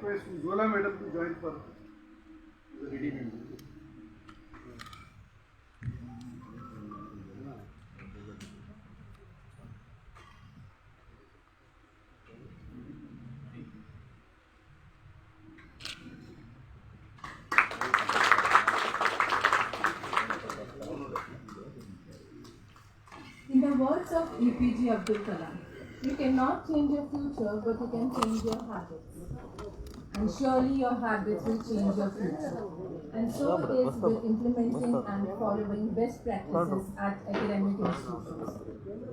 request Zola madam to join for the reading. In the words of APJ Abdul Kalam, you cannot change your future, but you can change your habits. And surely your habits will change your future. And so it is with implementing and following best practices at academic institutions.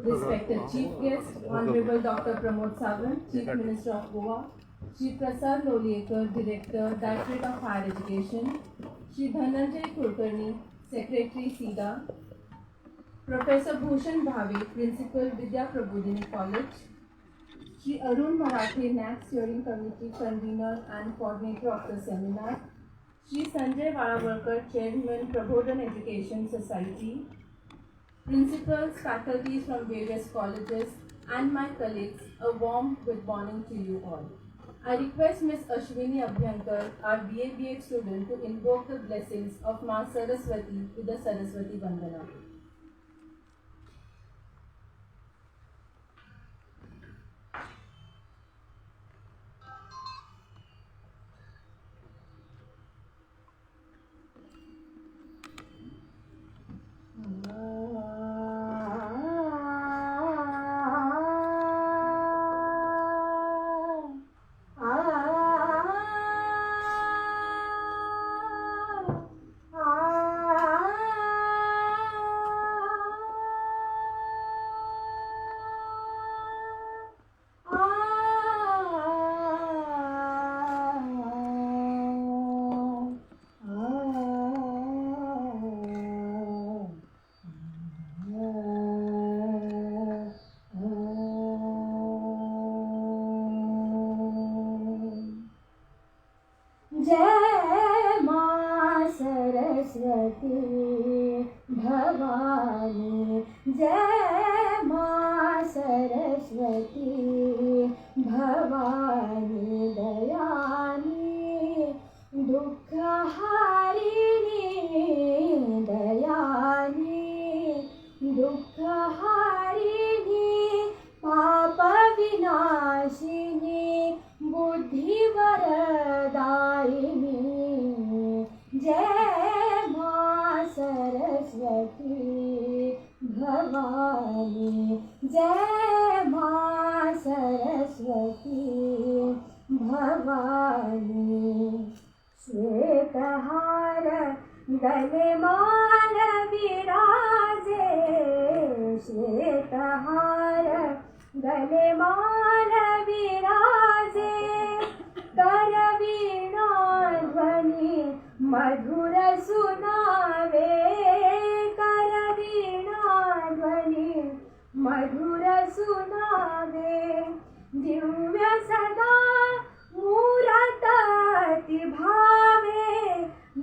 Respected Chief Guest, Honorable Dr. Pramod Sawant, Chief Minister of Goa, Shri Prasad Loliekar, Director, Directorate of Higher Education, Shri Dhananjay Kulkarni, Secretary, SIDA, Professor Bhushan Bhave, Principal, Vidya Prabodhini College, Shri Arun Marathe, NAC Steering Committee Convener and Coordinator of the seminar, Shri Sanjay Varavarkar, Chairman, Prabodhan Education Society, Principals, faculties from various colleges, and my colleagues, a warm good morning to you all. I request Ms. Ashwini Abhyankar, our BA student, to invoke the blessings of Ma Saraswati with the Saraswati Vandana. जय मां सरस्वती भवानी, जय मां सरस्वती भवानी, दयानी दुख हारिणी, दयानी दुख हारिणी, पाप विनाशिनी बुद्धि वरदायिनी, जय मां सरस्वती भवानी, जय मां सरस्वती भवानी। श्वेतहार गले माल विराजे, श्वेतहार गले माल विराजे, कर वीणा ध्वनि मधुर सुनावे, कर वीणा ध्वनि मधुर सुनावे, दिव्य सदा मूरत अति भावे,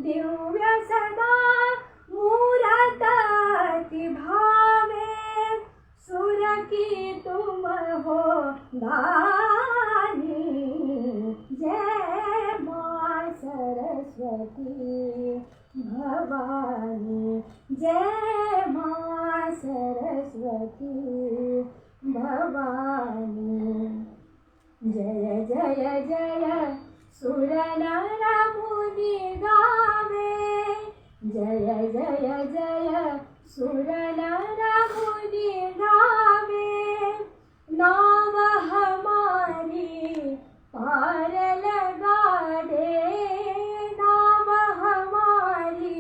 दिव्य सदा मूरत अति भावे, सुर की तुम हो दानी, जय मां सरस्वती भवानी, जय मां सरस्वती भवानी। जय जय जय सुर नर मुनि गावे, जय जय जय सुर नर मुनि गावे, नाव हमारी पार लगा दे, नाव हमारी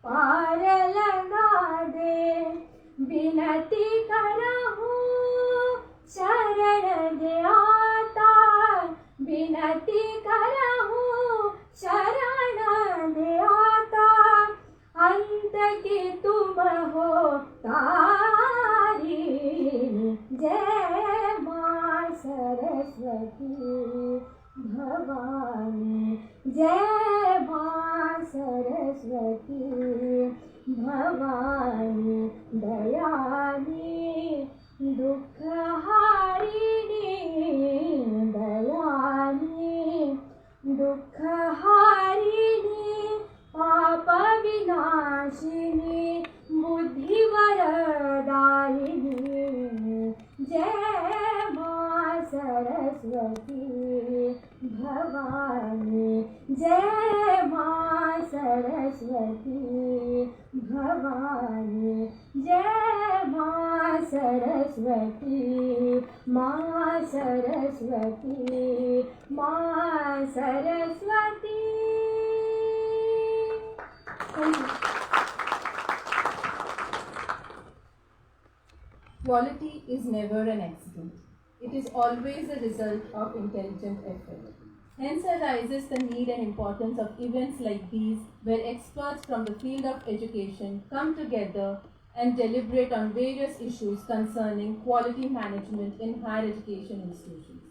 पार लगा दे, विनती करहूँ शरण दे आता, विनती करहूँ शरण दे आता, अंत की तुम हो तारी, जय मां सरस्वती भवानी, जय मां सरस्वती भवानी, दयानी दुख हारिणी, दयानी सरस्वती भवानी, जय माँ सरस्वती भवानी, जय माँ सरस्वती, माँ सरस्वती, माँ Saraswati. Thank you. Quality is never an accident. It is always a result of intelligent effort. Hence arises the need and importance of events like these, where experts from the field of education come together and deliberate on various issues concerning quality management in higher education institutions.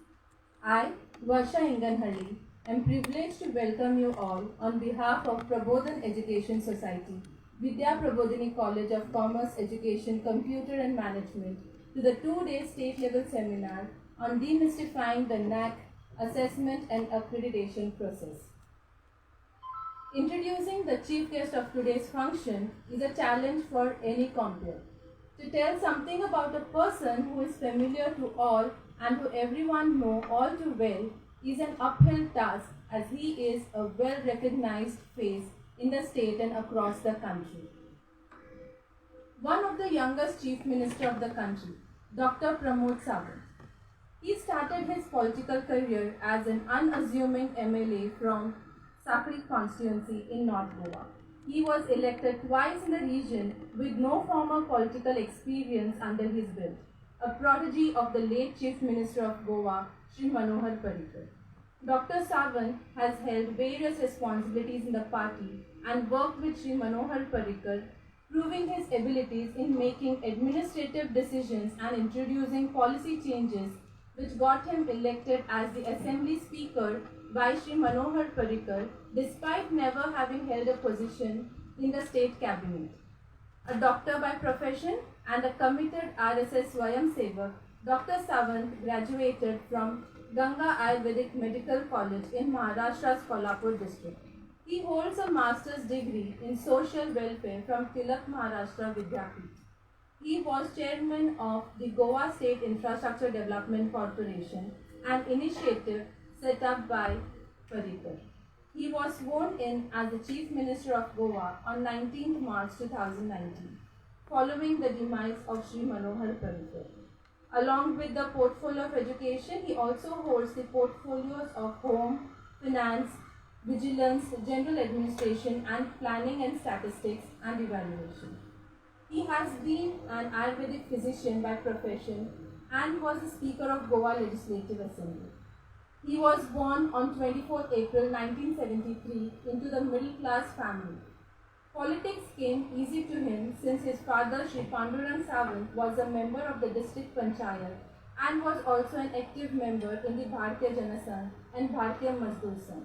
I, Varsha Inganhalli, am privileged to welcome you all on behalf of Prabodhan Education Society, Vidya Prabodhini College of Commerce, Education, Computer and Management to the 2-day state-level seminar on demystifying the NAAC assessment and accreditation process. Introducing the chief guest of today's function is a challenge for any compere. To tell something about a person who is familiar to all and who everyone know all too well is an uphill task, as he is a well-recognized face in the state and across the country. One of the youngest chief minister of the country, Dr. Pramod Sawant. He started his political career as an unassuming MLA from Sakri constituency in North Goa. He was elected twice in the region with no former political experience under his belt, a prodigy of the late Chief Minister of Goa, Sri Manohar Parrikar. Dr. Sawant has held various responsibilities in the party and worked with Sri Manohar Parrikar, proving his abilities in making administrative decisions and introducing policy changes, which got him elected as the Assembly Speaker by Sri Manohar Parrikar, despite never having held a position in the state cabinet. A doctor by profession and a committed RSS Swayamsevak, Dr. Sawant graduated from Ganga Ayurvedic Medical College in Maharashtra's Kolhapur district. He holds a master's degree in social welfare from Tilak Maharashtra Vidyapith. He was chairman of the Goa State Infrastructure Development Corporation, an initiative set up by Parrikar. He was sworn in as the Chief Minister of Goa on 19th March 2019, following the demise of Sri Manohar Parrikar. Along with the portfolio of education, he also holds the portfolios of home, finance, vigilance, general administration, and planning and statistics and evaluation. He has been an Ayurvedic physician by profession and was the Speaker of Goa Legislative Assembly. He was born on 24 April 1973 into the middle-class family. Politics came easy to him since his father Sri Pandurang Sawant was a member of the district panchayat and was also an active member in the Bharatiya Jana Sangh and Bharatiya Mazdoor Sangh.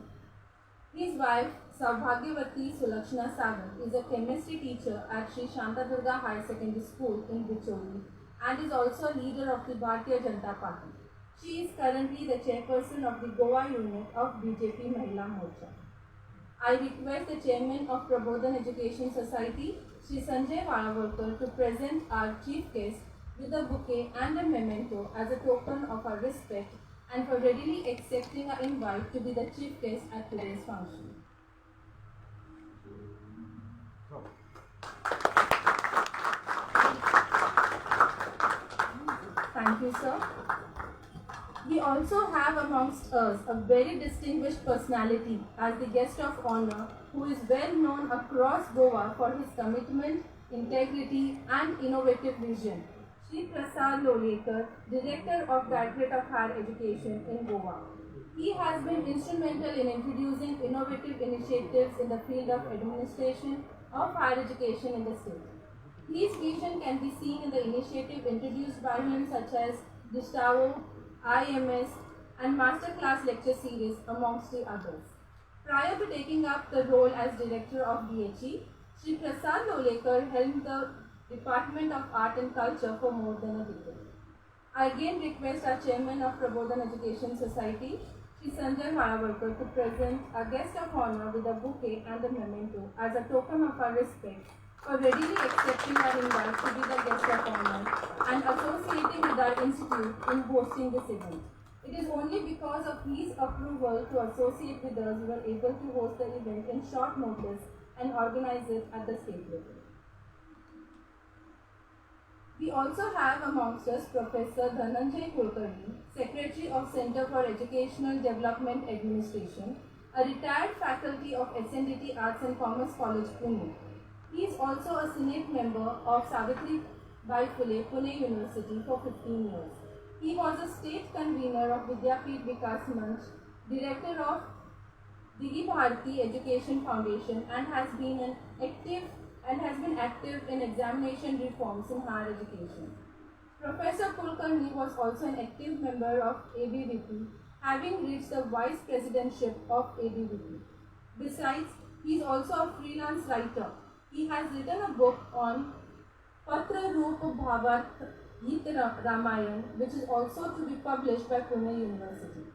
His wife Saubhagyavati Sulakshana Sawant is a chemistry teacher at Sri Shantadurga Higher Secondary School in Bicholi and is also a leader of the Bharatiya Janata Party. She is currently the chairperson of the Goa unit of BJP Mahila Morcha. I request the chairman of Prabodhan Education Society, Sri Sanjay Valavalkar, to present our chief guest with a bouquet and a memento as a token of our respect and for readily accepting our invite to be the chief guest at today's function. Thank you, sir. We also have amongst us a very distinguished personality as the guest of honor who is well known across Goa for his commitment, integrity and innovative vision. Sri Prasad Lolekar, Director of Directorate of Higher Education in Goa. He has been instrumental in introducing innovative initiatives in the field of administration of higher education in the state. His vision can be seen in the initiative introduced by him such as Gustavo, IMS and Masterclass Lecture Series amongst the others. Prior to taking up the role as Director of DHE, Sri Prasad Lolekar held the Department of Art and Culture for more than a decade. I again request our Chairman of Prabodhan Education Society, Sri Sanjay Valavalkar, to present our guest of honor with a bouquet and a memento as a token of our respect for readily accepting our invite to be the guest of honor and associating with our institute in hosting this event. It is only because of his approval to associate with us we were able to host the event in short notice and organize it at the state level. We also have amongst us Professor Dhananjay Kulkarni, Secretary of Center for Educational Development Administration, a retired faculty of SNDT Arts and Commerce College, Pune. He is also a Senate member of Savitri Bai Phule, Pune University for 15 years. He was a state convener of Vidyapeeth Vikas Manch, director of Digi Bharati Education Foundation, and has been active in examination reforms in higher education. Professor Kulkarni was also an active member of ABVP, having reached the vice presidentship of ABVP. Besides, he is also a freelance writer. He has written a book on Patra Roop Bhavat Geet Ramayan, which is also to be published by Pune University.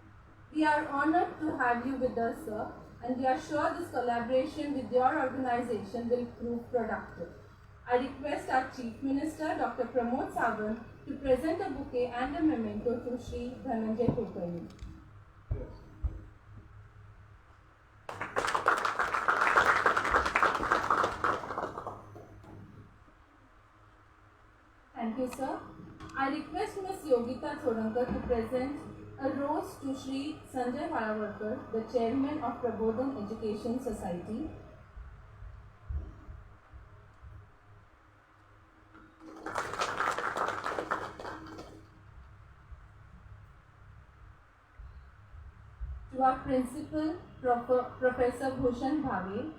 We are honored to have you with us, sir, and we are sure this collaboration with your organization will prove productive. I request our Chief Minister, Dr. Pramod Sawant, to present a bouquet and a memento to Shri Dhananjay Kulkarni. Thank you, sir. I request Ms. Yogita Thodankar to present a rose to Shri Sanjay Halavarkar, the Chairman of Prabodhan Education Society. To our Principal, Professor Bhushan Bhave.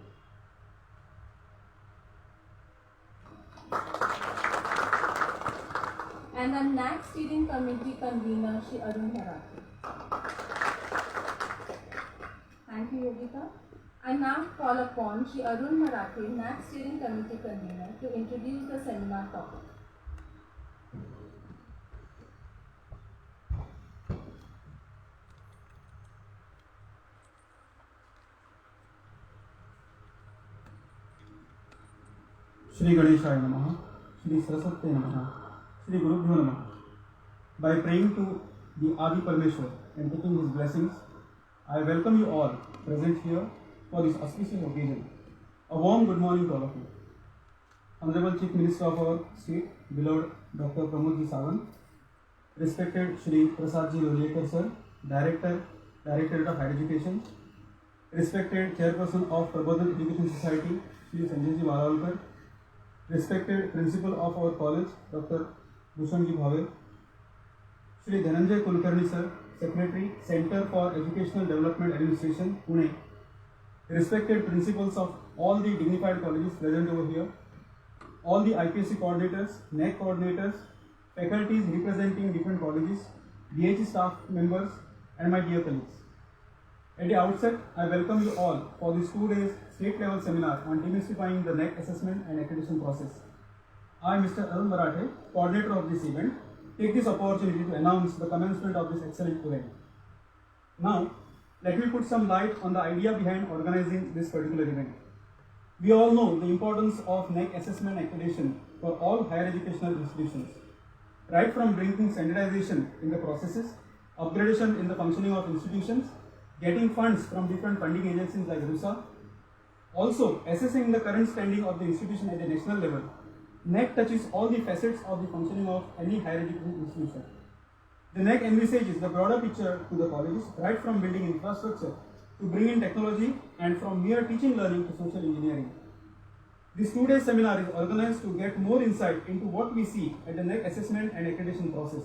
And the NAC Steering Committee Convener, Shri Arun Marathe. Thank you, Yogita. I now call upon Shri Arun Marathe, NAC Steering Committee Convener, to introduce the seminar topic. Shri Ganeshaya Namaha, Shri Saraswati Namaha, Shri Gurubhyo Namaha. By praying to the Adi Parmeshwar and taking his blessings, I welcome you all present here for this auspicious occasion. A warm good morning to all of you. Honorable Chief Minister of our state, beloved Dr. Pramod Sawant, respected Shri Prasadji Lolekar sir, Directorate of Higher Education, respected Chairperson of Prabodhan Education Society, Shri Sanjay Walalkar, respected Principal of our college, Dr. Bhushan Bhave, Shri Dhananjay Kulkarni sir, Secretary, Center for Educational Development Administration, Pune, respected principals of all the dignified colleges present over here, all the IPSC coordinators, NEC coordinators, faculties representing different colleges, DH staff members, and my dear colleagues. At the outset, I welcome you all for this 2 days state level seminar on demystifying the NEC assessment and accreditation process. I, Mr. Arun Marathe, coordinator of this event, take this opportunity to announce the commencement of this excellent event. Now, let me put some light on the idea behind organizing this particular event. We all know the importance of NEC assessment and accreditation for all higher educational institutions. Right from bringing standardization in the processes, upgradation in the functioning of institutions, getting funds from different funding agencies like RUSA, also assessing the current standing of the institution at the national level, NEC touches all the facets of the functioning of any higher education institution. The NEC envisages the broader picture to the colleges, right from building infrastructure to bring in technology and from mere teaching learning to social engineering. This 2-day seminar is organized to get more insight into what we see at the NEC assessment and accreditation process.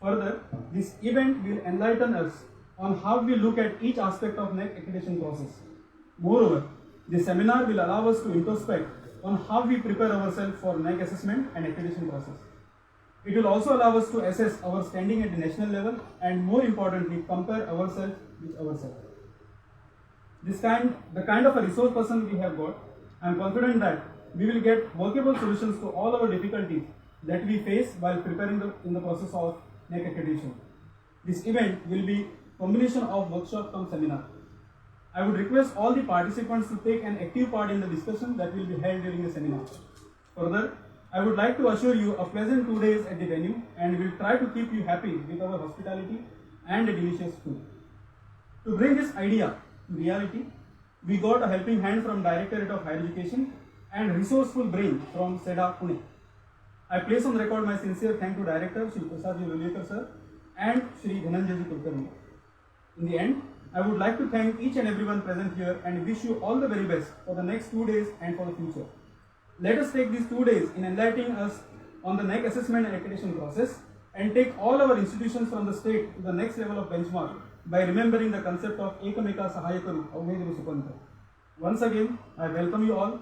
Further, this event will enlighten us on how we look at each aspect of NEC accreditation process. Moreover, this seminar will allow us to introspect on how we prepare ourselves for NEC assessment and accreditation process. It will also allow us to assess our standing at the national level and, more importantly, compare ourselves with ourselves. The kind of a resource person we have got, I am confident that we will get workable solutions to all our difficulties that we face while preparing in the process of NEC accreditation. This event will be a combination of workshop cum seminar. I would request all the participants to take an active part in the discussion that will be held during the seminar. Further, I would like to assure you a pleasant 2 days at the venue and will try to keep you happy with our hospitality and delicious food. To bring this idea to reality, we got a helping hand from Directorate of Higher Education and resourceful brain from SEDA Pune. I place on record my sincere thanks to Director Shri Prasad Lulekar sir and Shri Dhananjay Kulkarni. In the end, I would like to thank each and everyone present here and wish you all the very best for the next 2 days and for the future. Let us take these 2 days in enlightening us on the NEC assessment and accreditation process and take all our institutions from the state to the next level of benchmark by remembering the concept of Ekameka Sahayakaru Avhedru Supantra. Once again, I welcome you all.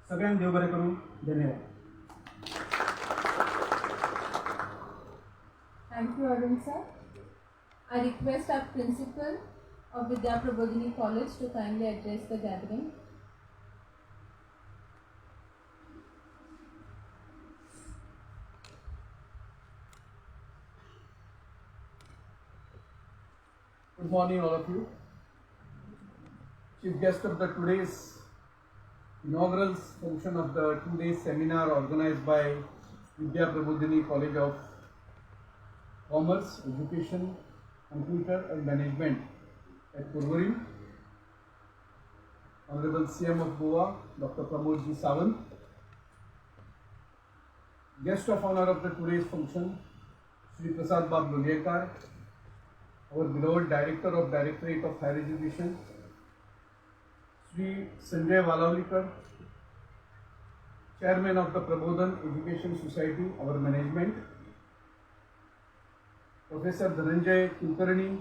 Sagan Dev Bare Karu. Dhanyavad. Thank you, Arun sir. I request our principal of Vidya Prabodhini College to kindly address the gathering. Good morning, all of you. Chief guest of the today's inaugural function of the 2-day seminar organized by Vidya Prabodhini College of Commerce, Education, Computer and Management at Purvari. Honorable CM of Goa, Dr. Pramod Ji Sawant. Guest of honor of the today's function, Shri Prasad Bab Lulekar, our beloved Director of Directorate of Higher Education, Shri Sanjay Valavlikar, Chairman of the Prabodhan Education Society, our management, Professor Dhananjay Kulkarni,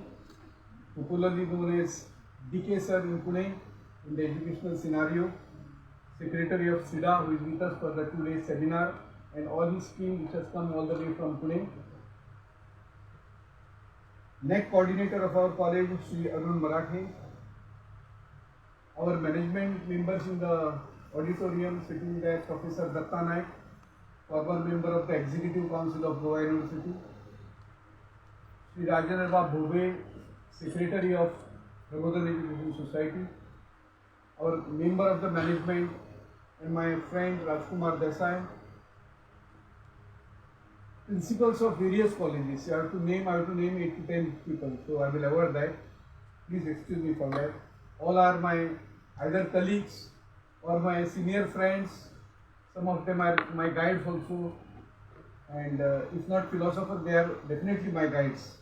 popularly known as DK Sir in Pune in the educational scenario, Secretary of SIDA, who is with us for the 2-day seminar, and all his team which has come all the way from Pune. NEC coordinator of our college, Shri Arun Marathe, our management members in the auditorium sitting there, Professor Datta Naik, former member of the Executive Council of Goa University, Shri Rajendra Bhove, Secretary of Prabodhan Education Society, our member of the management and my friend Rajkumar Desai, principals of various colleges. I have to name 8 to 10 people, so I will avoid that. Please excuse me for that. All are my either colleagues or my senior friends. Some of them are my guides also, and if not philosophers, they are definitely my guides.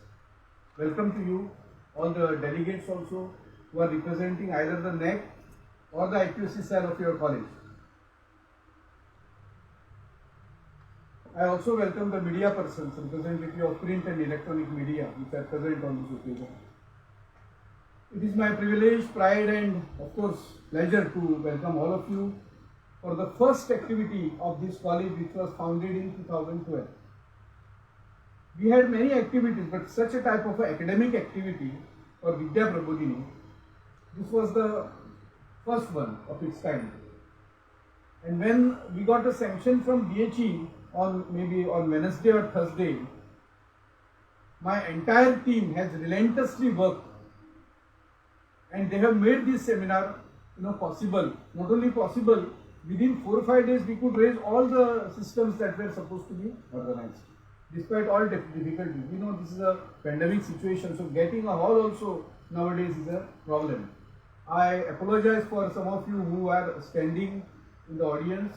Welcome to you, all the delegates also who are representing either the NEC or the IQC cell of your college. I also welcome the media persons, representative of print and electronic media, which are present on this occasion. It is my privilege, pride and of course pleasure to welcome all of you for the first activity of this college, which was founded in 2012. We had many activities, but such a type of academic activity for Vidya Prabodhini, this was the first one of its kind. And when we got a sanction from DHE on maybe on Wednesday or Thursday, my entire team has relentlessly worked, and they have made this seminar possible. Not only possible, within 4 or 5 days we could raise all the systems that were supposed to be organized. Despite all difficulties, this is a pandemic situation, so getting a hall also nowadays is a problem. I apologize for some of you who are standing in the audience,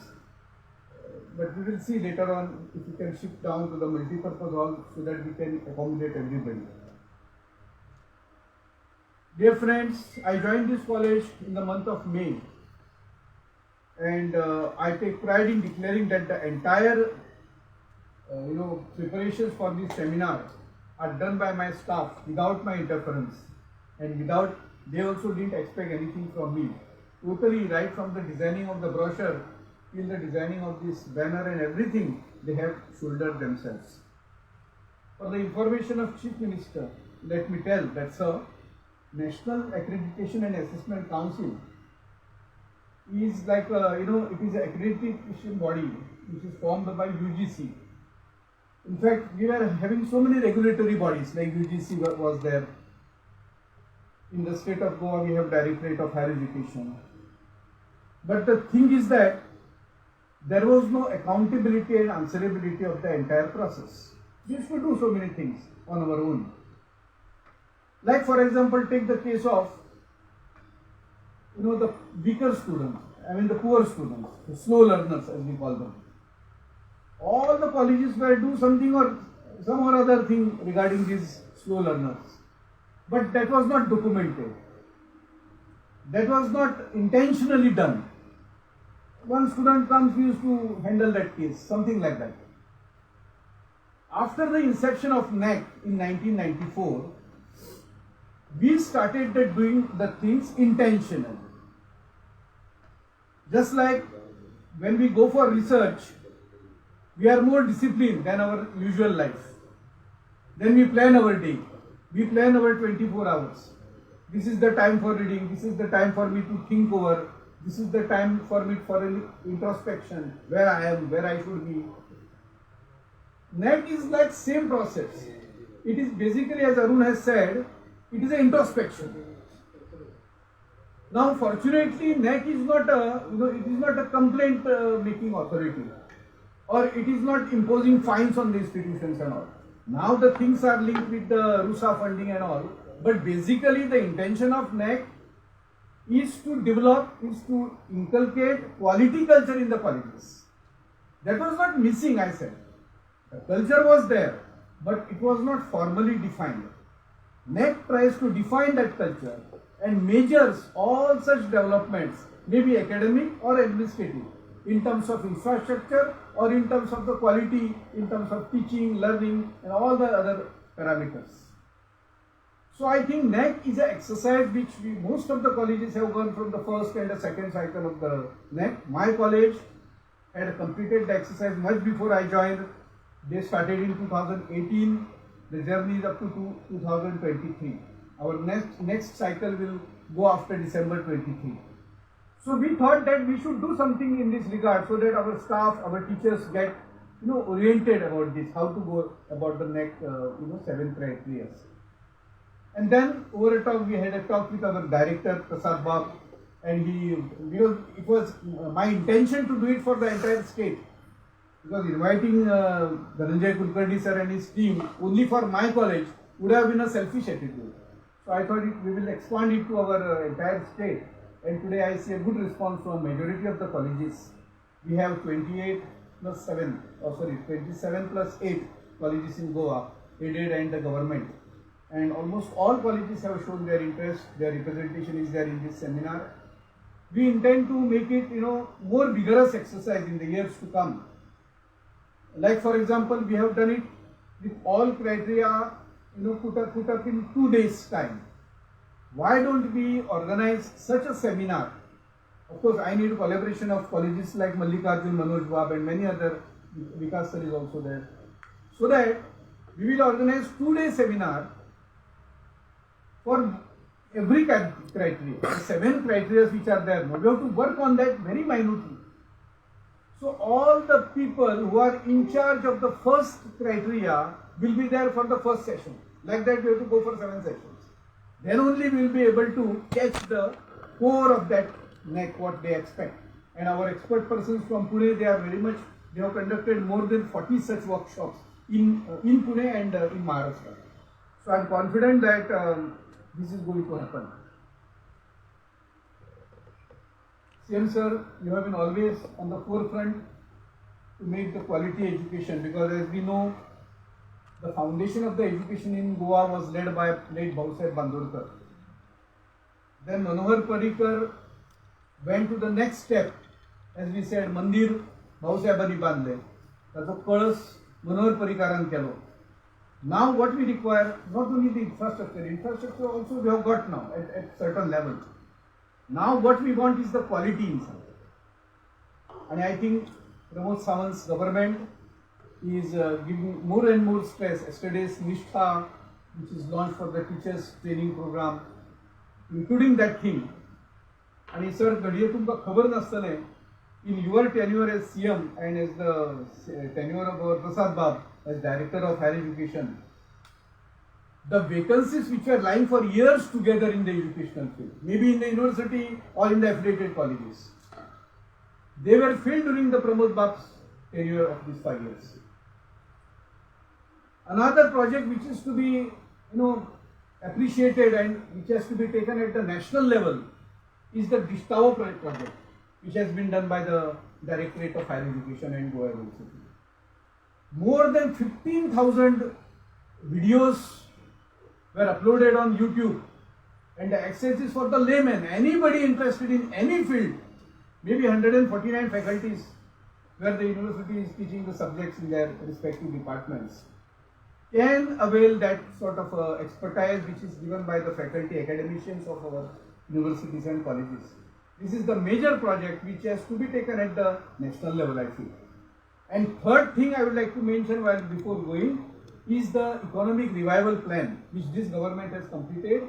but we will see later on if we can shift down to the multi-purpose hall so that we can accommodate everybody. Dear friends, I joined this college in the month of May, and I take pride in declaring that the entire preparations for this seminar are done by my staff without my interference, and they also didn't expect anything from me. Totally, right from the designing of the brochure till the designing of this banner and everything, they have shouldered themselves. For the information of Chief Minister, let me tell that, sir, National Accreditation and Assessment Council is like it is an accreditation body which is formed by UGC. In fact, we are having so many regulatory bodies like UGC was there. In the state of Goa, we have Directorate of Higher Education. But the thing is that there was no accountability and answerability of the entire process. We used to do so many things on our own. Like for example, take the case of the weaker students, I mean the poor students, the slow learners as we call them. All the colleges will do something or some or other thing regarding these slow learners. But that was not documented. That was not intentionally done. One student comes, we used to handle that case, something like that. After the inception of NAC in 1994, we started doing the things intentionally. Just like when we go for research, we are more disciplined than our usual life. Then we plan our day. We plan our 24 hours. This is the time for reading. This is the time for me to think over. This is the time for me for introspection, where I am, where I should be. NET is like same process. It is basically, as Arun has said, it is an introspection. Now, fortunately, NEC is not a complaint making authority, or it is not imposing fines on the institutions and all. Now the things are linked with the RUSA funding and all, but basically the intention of NEC is to develop, is to inculcate quality culture in the colleges. That was not missing, I said. The culture was there, but it was not formally defined. NEC tries to define that culture and measures all such developments, maybe academic or administrative, in terms of infrastructure or in terms of the quality, in terms of teaching, learning, and all the other parameters. So I think NEC is an exercise which most of the colleges have gone from the first and the second cycle of the NEC. My college had completed the exercise much before I joined. They started in 2018. The journey is up to 2023. Our next cycle will go after December 23. So we thought that we should do something in this regard so that our staff, our teachers get oriented about this, how to go about the next 7 criteria. And then over a talk, we had a talk with our director Prasad Bab, and it was my intention to do it for the entire state. Because inviting Dhananjay Kulkarni sir and his team only for my college would have been a selfish attitude. So I thought we will expand it to our entire state. And today I see a good response from majority of the colleges. We have 27 plus 8 colleges in Goa, aided and the government. And almost all colleges have shown their interest, their representation is there in this seminar. We intend to make it, more vigorous exercise in the years to come. Like for example, we have done it with all criteria, put up in 2 days time. Why don't we organize such a seminar? Of course, I need collaboration of colleges like Mallikarjun, Manoj Bab and many other, Vikas sir is also there. So that we will organize 2-day seminar for every criteria, the 7 criteria which are there. Now we have to work on that very minutely. So all the people who are in charge of the first criteria will be there for the first session. Like that we have to go for 7 sessions. Then only we will be able to catch the core of that NEC, what they expect. And our expert persons from Pune, they have conducted more than 40 such workshops in Pune and in Maharashtra. So I am confident that this is going to happen. CM sir, you have been always on the forefront to make the quality education, because as we know, the foundation of the education in Goa was led by late Bhausaheb Bandorkar. Then Manohar Parrikar went to the next step. As we said, Mandir Bhausahebani bandle. Tacho kalas Manohar Parrikaran kelo. Now what we require, not only the infrastructure also we have got now at certain level. Now what we want is the quality inside. And I think Pramod Sawant's government is giving more and more stress. Yesterday's Nishtha, which is launched for the teachers training program, including that thing. And sir, घडये तुमका खबर नसतले, in your tenure as CM and as the tenure of our Prasad Bab as Director of Higher Education, the vacancies which were lying for years together in the educational field, maybe in the university or in the affiliated colleges, they were filled during the Pramod Bab's tenure of these 5 years. Another project which is to be, appreciated and which has to be taken at the national level is the Gustavo project, which has been done by the Directorate of Higher Education and Goa University. More than 15,000 videos were uploaded on YouTube, and the access is for the layman. Anybody interested in any field, maybe 149 faculties where the university is teaching the subjects in their respective departments, can avail that sort of expertise which is given by the faculty academicians of our universities and colleges. This is the major project which has to be taken at the national level, I feel. And third thing I would like to mention while before going is the economic revival plan which this government has completed.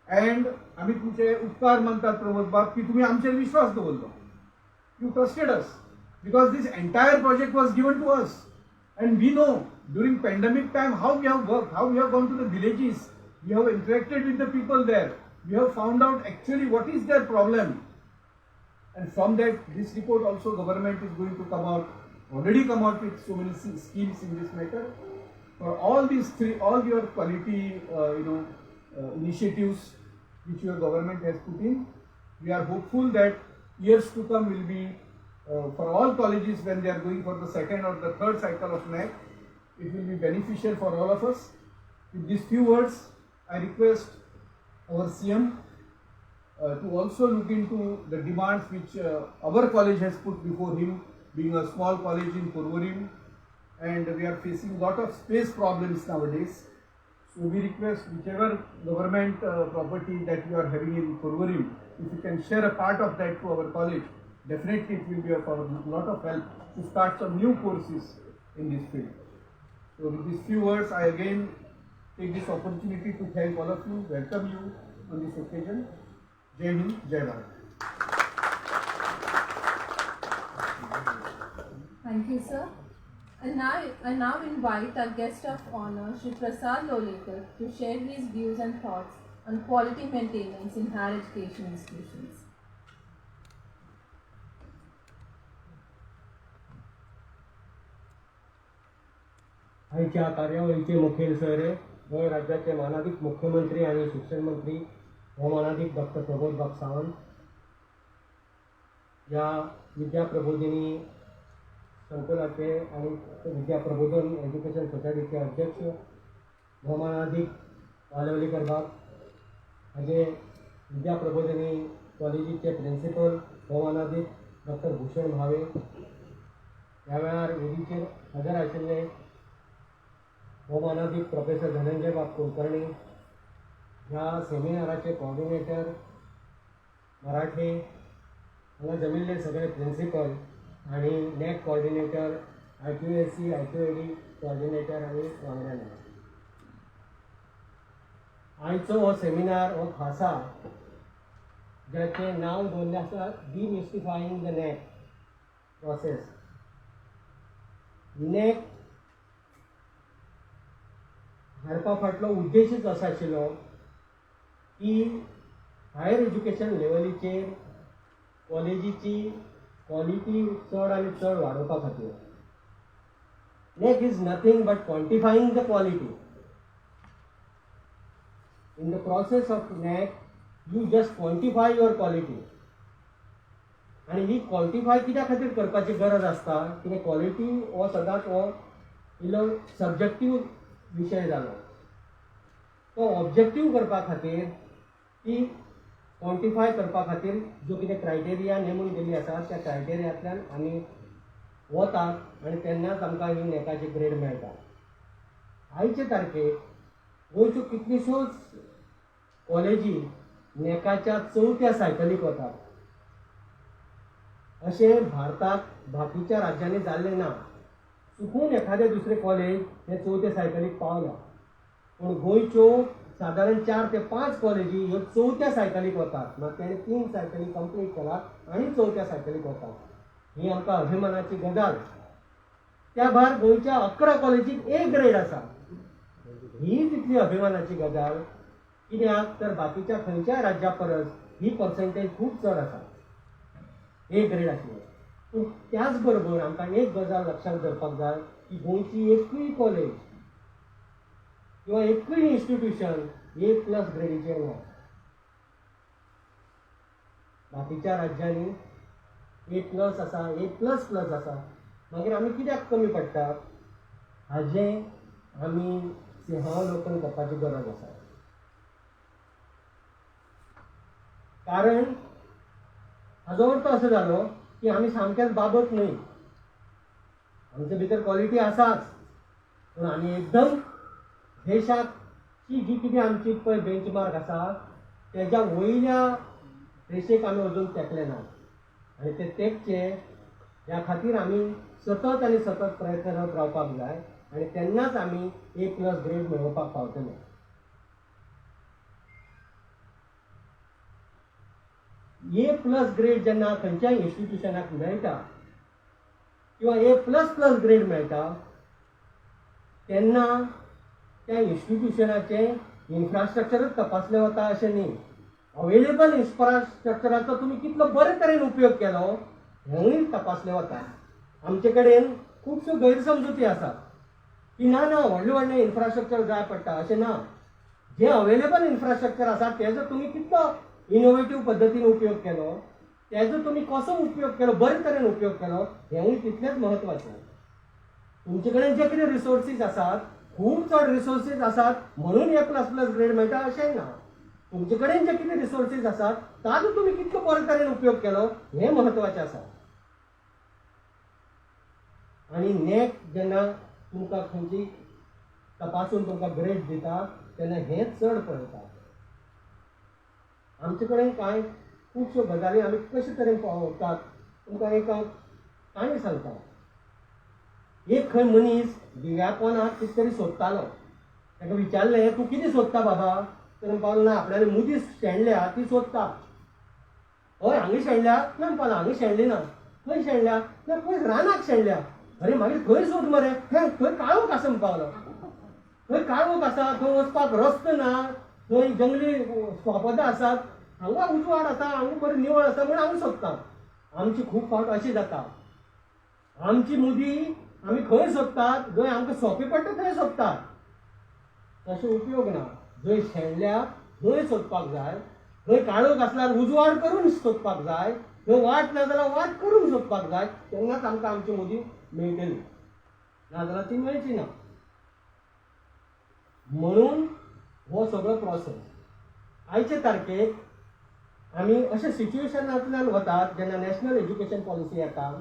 And आम्ही तुमचे उपकार मानतात प्रमोद बाब की तुम्ही आमचेर विश्वास दवरलो. You trusted us because this entire project was given to us, and we know during pandemic time how we have worked, how we have gone to the villages, we have interacted with the people there, we have found out actually what is their problem, and from that this report also government is going to come out, already come out with so many schemes in this matter. For all these three, all your quality initiatives which your government has put in, we are hopeful that years to come will be for all colleges when they are going for the second or the third cycle of NAC, it will be beneficial for all of us. With these few words, I request our CM to also look into the demands which our college has put before him, being a small college in Porvorim, and we are facing a lot of space problems nowadays. So we request whichever government property that you are having in Porvorim, if you can share a part of that to our college, definitely it will be of a lot of help to start some new courses in this field. So with these few words, I again take this opportunity to thank all of you, welcome you on this occasion. Jai Hind, Jai Bharat. Thank you, sir. And I now invite our guest of honor, Shri Prasad Lolekar, to share his views and thoughts on quality maintenance in higher education institutions. आजच्या कार्यावळीचे मुखेल सोयरे गोंय राज्याचे मानाधिक मुख्यमंत्री आणि शिक्षण मंत्री मानाधिक doctor Pramod बाब सावंत, या विद्या प्रबोधिनी संकुलाचे आणि विद्या प्रबोधन एज्युकेशन सोसायटीचे अध्यक्ष मानाधिक वालवलीकर बाब, हाजे विद्या प्रबोधिनी कॉलेजीचे प्रिंसिपल मानाधिक डॉक्टर भूषण भावे, ह्या वेळार वेदीचेर हजर आशिल्ले मानाधिक प्रोफेसर धनंजय बाब कुलकर्णी, ह्या सेमिनाराचे कोऑर्डिनेटर मराठे, हांगा जमिल्ले सगळे प्रिंसिपल आणि NAAC coordinator, IQAC, IQAD coordinator आणि वांगड्यांनी. आयचो हो सेमिनार हो खासा ज्याचे नाव दवरलें आसा डिमिस्टिफायींग द नॅक प्रोसेस. नॅक हाडपा फाटलो उद्देशच असो आशिल्लो की हायर एज्युकेशन लेवलीचेर कॉलेजीची क्वॉलिटी चड आनी चड वाडोवपा खातीर. NAC is nothing but quantifying the quality. In the process of NAC, you just quantify your quality. आणि ही क्वॉन्टिफाय कित्या खातीर करपाची गरज आसता, कित्याक क्वॉलिटी हो सदांच हो इल्लो सबजेक्टीव विशय जालो. तो ऑब्जेक्टीव करपा खातीर, ती क्वॉन्टिफाय करपा खातीर ज्यो कितें क्रायटेरिया नेमून दिल्ली आसा त्या क्रायटेरियांतल्यान आमी वतात आनी तेन्नाच आमकां ही नॅकाची ग्रेड मेळटा. आयचे तारखेक गोंयच्यो कितल्योश्योच कॉलेजी नॅकाच्या 4थ्या सायकलीक वतात. अशें भारताक बाकीच्या राज्यांनी जाल्लें ना. चुकून एखादें दुसरें कॉलेज हे 4थ्या सायकलीक पावला, पूण गोंयच्यो सादारण 4 ते 5 कॉलेजी ह्यो 4थ्या सायकलीक वतात. मात तेणे 3 सायकली कंप्लीट केलात आनी 4थ्या सायकलीक वतात. ही आमकां अभिमानाची गजाल. त्या भायर गोंयच्या 11 कॉलेजीक A ग्रेड आसा. ही तितली अभिमानाची गजाल, कित्याक तर बाकीच्या खंयच्याय राज्या परस ही पर्सेंटेज खूब चड आसा A ग्रेड आशिल्ली. पूण त्याच बरोबर आमकां एक गजाल लक्षांत दवरपाक जाय की गोंयची एकूय कॉलेज किंवा एकूय इन्स्टिट्यूशन A+ ग्रेडीचेर ना. बाकीच्या राज्यांनी A+ आसा, A++ आसा. मागीर आमी कित्याक कमी पडटात? हाजें आमी सिंहावलोकन करपाची गरज आसा. कारण हाजो अर्थ असो जालो की आमी सामकेच बाबत न्हय. आमचे भितर क्वॉलिटी आसाच, पूण आमी एकदम देशाची जी कितें आमची पळय बेंचमार्क आसा तेज्या वयल्या रेशेक आमी अजून तेंकले नात. आनी ते तेंकचे ह्या खातीर आमी सतत आनी सतत प्रयत्न करत रावपाक जाय आनी तेन्नाच आमी A+ ग्रेड मेळोवपाक पावतले. A+ ग्रेड जेन्ना खंयच्याय इन्स्टिट्यूशनाक मेळटा किंवा A++ ग्रेड मेळटा तेन्ना त्या इन्स्टिट्यूशनाचें इन्फ्रास्ट्रक्चरच तपासलें वता अशें न्ही. अवेलेबल इन्फ्रास्ट्रक्चराचो तुमी कितलो बरे तरेन उपयोग केलो हेंवूय तपासलें वता. आमचे कडेन खुबश्यो गैरसमजुती आसात की ना व्हडलें व्हडलें इन्फ्रास्ट्रक्चर जाय पडटा. अशें ना. जें अवेलेबल इन्फ्रास्ट्रक्चर आसा तेजो तुमी कितलो इनोवेटीव पद्दतीन उपयोग केलो, तेजो तुमी कसो उपयोग केलो, बरे तरेन उपयोग केलो हेंवूय तितलेंच म्हत्वाचें. तुमचे कडेन जे कितें रिसोर्सीस आसात, खूब चड रिसोर्सीस आसात म्हणून A++ ग्रेड मेळटा अशेंय ना. तुमचे कडेन जे कितें रिसोर्सीस आसात ताजो तुमी कितलो बरे तरेन उपयोग केलो हें म्हत्वाचें आसा. आनी नॅक जेन्ना तुमकां खंयची तपासून तुमकां ग्रेड दिता तेन्ना हें चड पळयता. आमचे कडेन कांय खुबश्यो गजाली आमी कशे तरेन पावतात तुमकां एक हांव काणी सांगता. एक खंय मनीस दिव्या पोंदाक कितें तरी सोदतालो. ताका विचारलें तूं कितें सोदता बाबा? तर पावलो ना आपल्याली मुदी शेणल्या ती सोदता. हय हांगा शेणल्या? ना पावलो हांगा शेणली ना. खंय शेणल्या? ना खंय रानाक शेणल्या. अरे मागीर थंय सोद मरे. हे थंय काळोख आसा म्हणून पावलो. थंय काळोख आसा, थंय वचपाक रस्तो ना, थंय जंगली सोपदां आसात, हांगा उजवाड आसा, हांगा बरें निवळ आसा म्हूण हांगा सोदता. आमची खूब फावट अशी जाता. आमची मुदी आमी खंय सोदतात जंय आमकां सोंपें पडटा थंय सोदतात. तसो उपयोग ना. जंय शेणल्या थंय सोदपाक जाय. थंय काळोख आसल्यार उजवाड करून सोदपाक जाय. थंय वाट ना जाल्यार वाट करून सोदपाक जाय. तेन्नाच आमकां आमची मुदी मेळटली. नाजाल्यार ती मेळची ना. म्हणून हो सगळो प्रोसेस. आयचे तारखेक आमी अशा सिच्युएशनांतल्यान वतात जेन्ना नॅशनल एज्युकेशन पॉलिसी येता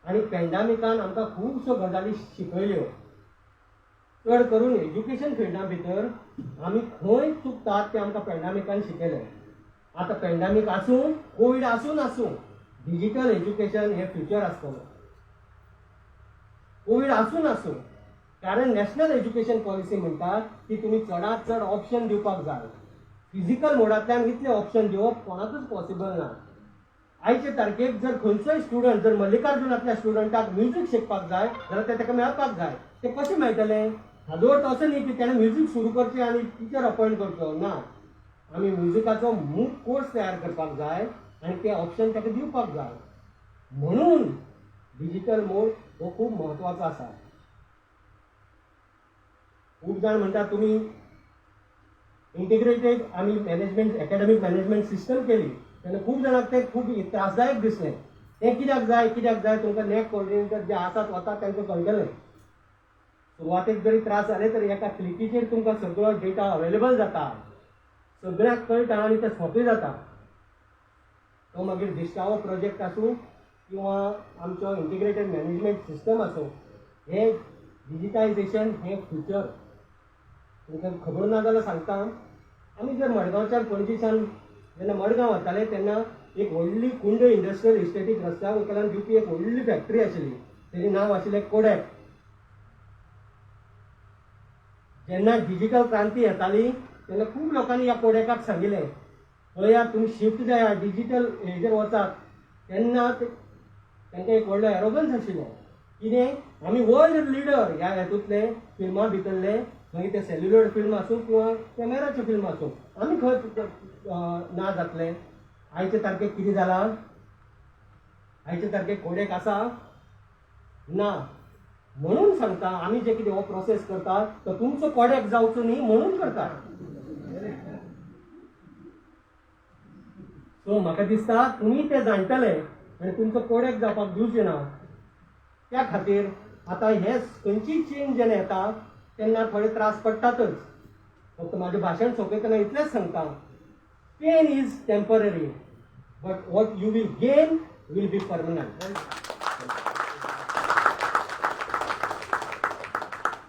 आनी पॅन्डेमिकान आमकां खुबश्यो गजाली शिकयल्यो. चड करून एज्युकेशन फिल्डा भितर आमी खंय चुकतात तें आमकां पॅन्डेमिकान शिकयलें. आतां पॅन्डेमीक आसूं, कोवीड आसूं डिजिटल एज्युकेशन हें फ्युचर आसतलें. कोवीड आसूं कारण नॅशनल एज्युकेशन पॉलिसी म्हणटा की तुमी चडांत चड ऑप्शन दिवपाक जाय. फिजिकल मोडांतल्यान इतले ऑप्शन दिवप कोणाकूच पॉसिबल ना. आयचे तारखेक जर खंयचोय स्टुडंट जर मल्लिकार्जुनांतल्या स्टुडंटाक म्युजीक शिकपाक जाय जाल्यार तें ताका मेळपाक जाय. तें कशें मेळटलें? हाजो अर्थ असो न्ही की ताणें म्युजीक सुरू करचें आनी टिचर अपॉयंट करचो ना. आमी म्युजिकाचो मूक कोर्स तयार करपाक जाय आनी ते ऑप्शन ताका दिवपाक जाय. म्हणून डिजिटल मोड हो खूब म्हत्वाचो आसा. खूब जाण म्हणटा तुमी इंटिग्रेटेड आमी मॅनेजमेंट एकाडेमीक मॅनेजमेंट सिस्टम केली तेन्ना खूब जाणांक तें खूब त्रासदायक दिसलें. तें कित्याक जाय तुमकां नॅक कोऑर्डिनेटर जे आसात वतात तांकां कळटलें. सुरवातेक जरी त्रास जाले तरी एका क्लिकीचेर तुमकां सगळो डेटा अवेलेबल जाता. सगळ्यांक कळटा आनी तें सोंपें जाता. तो मागीर दिश्टावो प्रोजेक्ट आसूं किंवा आमचो इंटिग्रेटेड मॅनेजमेंट सिस्टम आसूं, हें डिजिटायजेशन हें फ्युचर. तुमकां खबर ना जाल्यार सांगता. आमी जर मडगांवच्यान पणजेच्यान जेन्ना मडगांव वताले तेन्ना एक व्हडली कुंड इंडस्ट्रियल इस्टेटीक रस्त्या वयल्यान दिवपी एक व्हडली फॅक्टरी आशिल्ली. तेजें नांव आशिल्लें कोडॅक. जेन्ना डिजिटल क्रांती येताली तेन्ना खूब लोकांनी ह्या कोडॅकाक सांगिल्लें पळयात तुमी शिफ्ट जायात डिजिटल हेजेर वचात. तेन्ना तांकां एक व्हडलो एरोगन्स आशिल्लो. कितें? आमी वर्ल्ड लिडर ह्या हेतूंतले फिल्मा भितरले, मागीर ते सेल्युलर फिल्म आसूं किंवा कॅमेराचे फिल्म आसूं, आमी खंय ना जातले. आयचे तारखेक कितें जालां? आयचे तारखेक कोडॅक आसा ना. म्हणून सांगता आमी जे कितें हो प्रोसेस करतात तो तुमचो कोडॅक जावचो न्ही म्हणून करतात. सो म्हाका दिसता तुमी ते जाणटले आनी तुमचो कोडेक जावपाक दिवचे ना. त्या खातीर आतां हे खंयचीय चेंज जेन्ना येता तेन्ना थोडे त्रास पडटातच. फक्त म्हाजें भाशण सोंपयतना इतलेंच सांगता, pain is temporary but what you will gain will be permanent.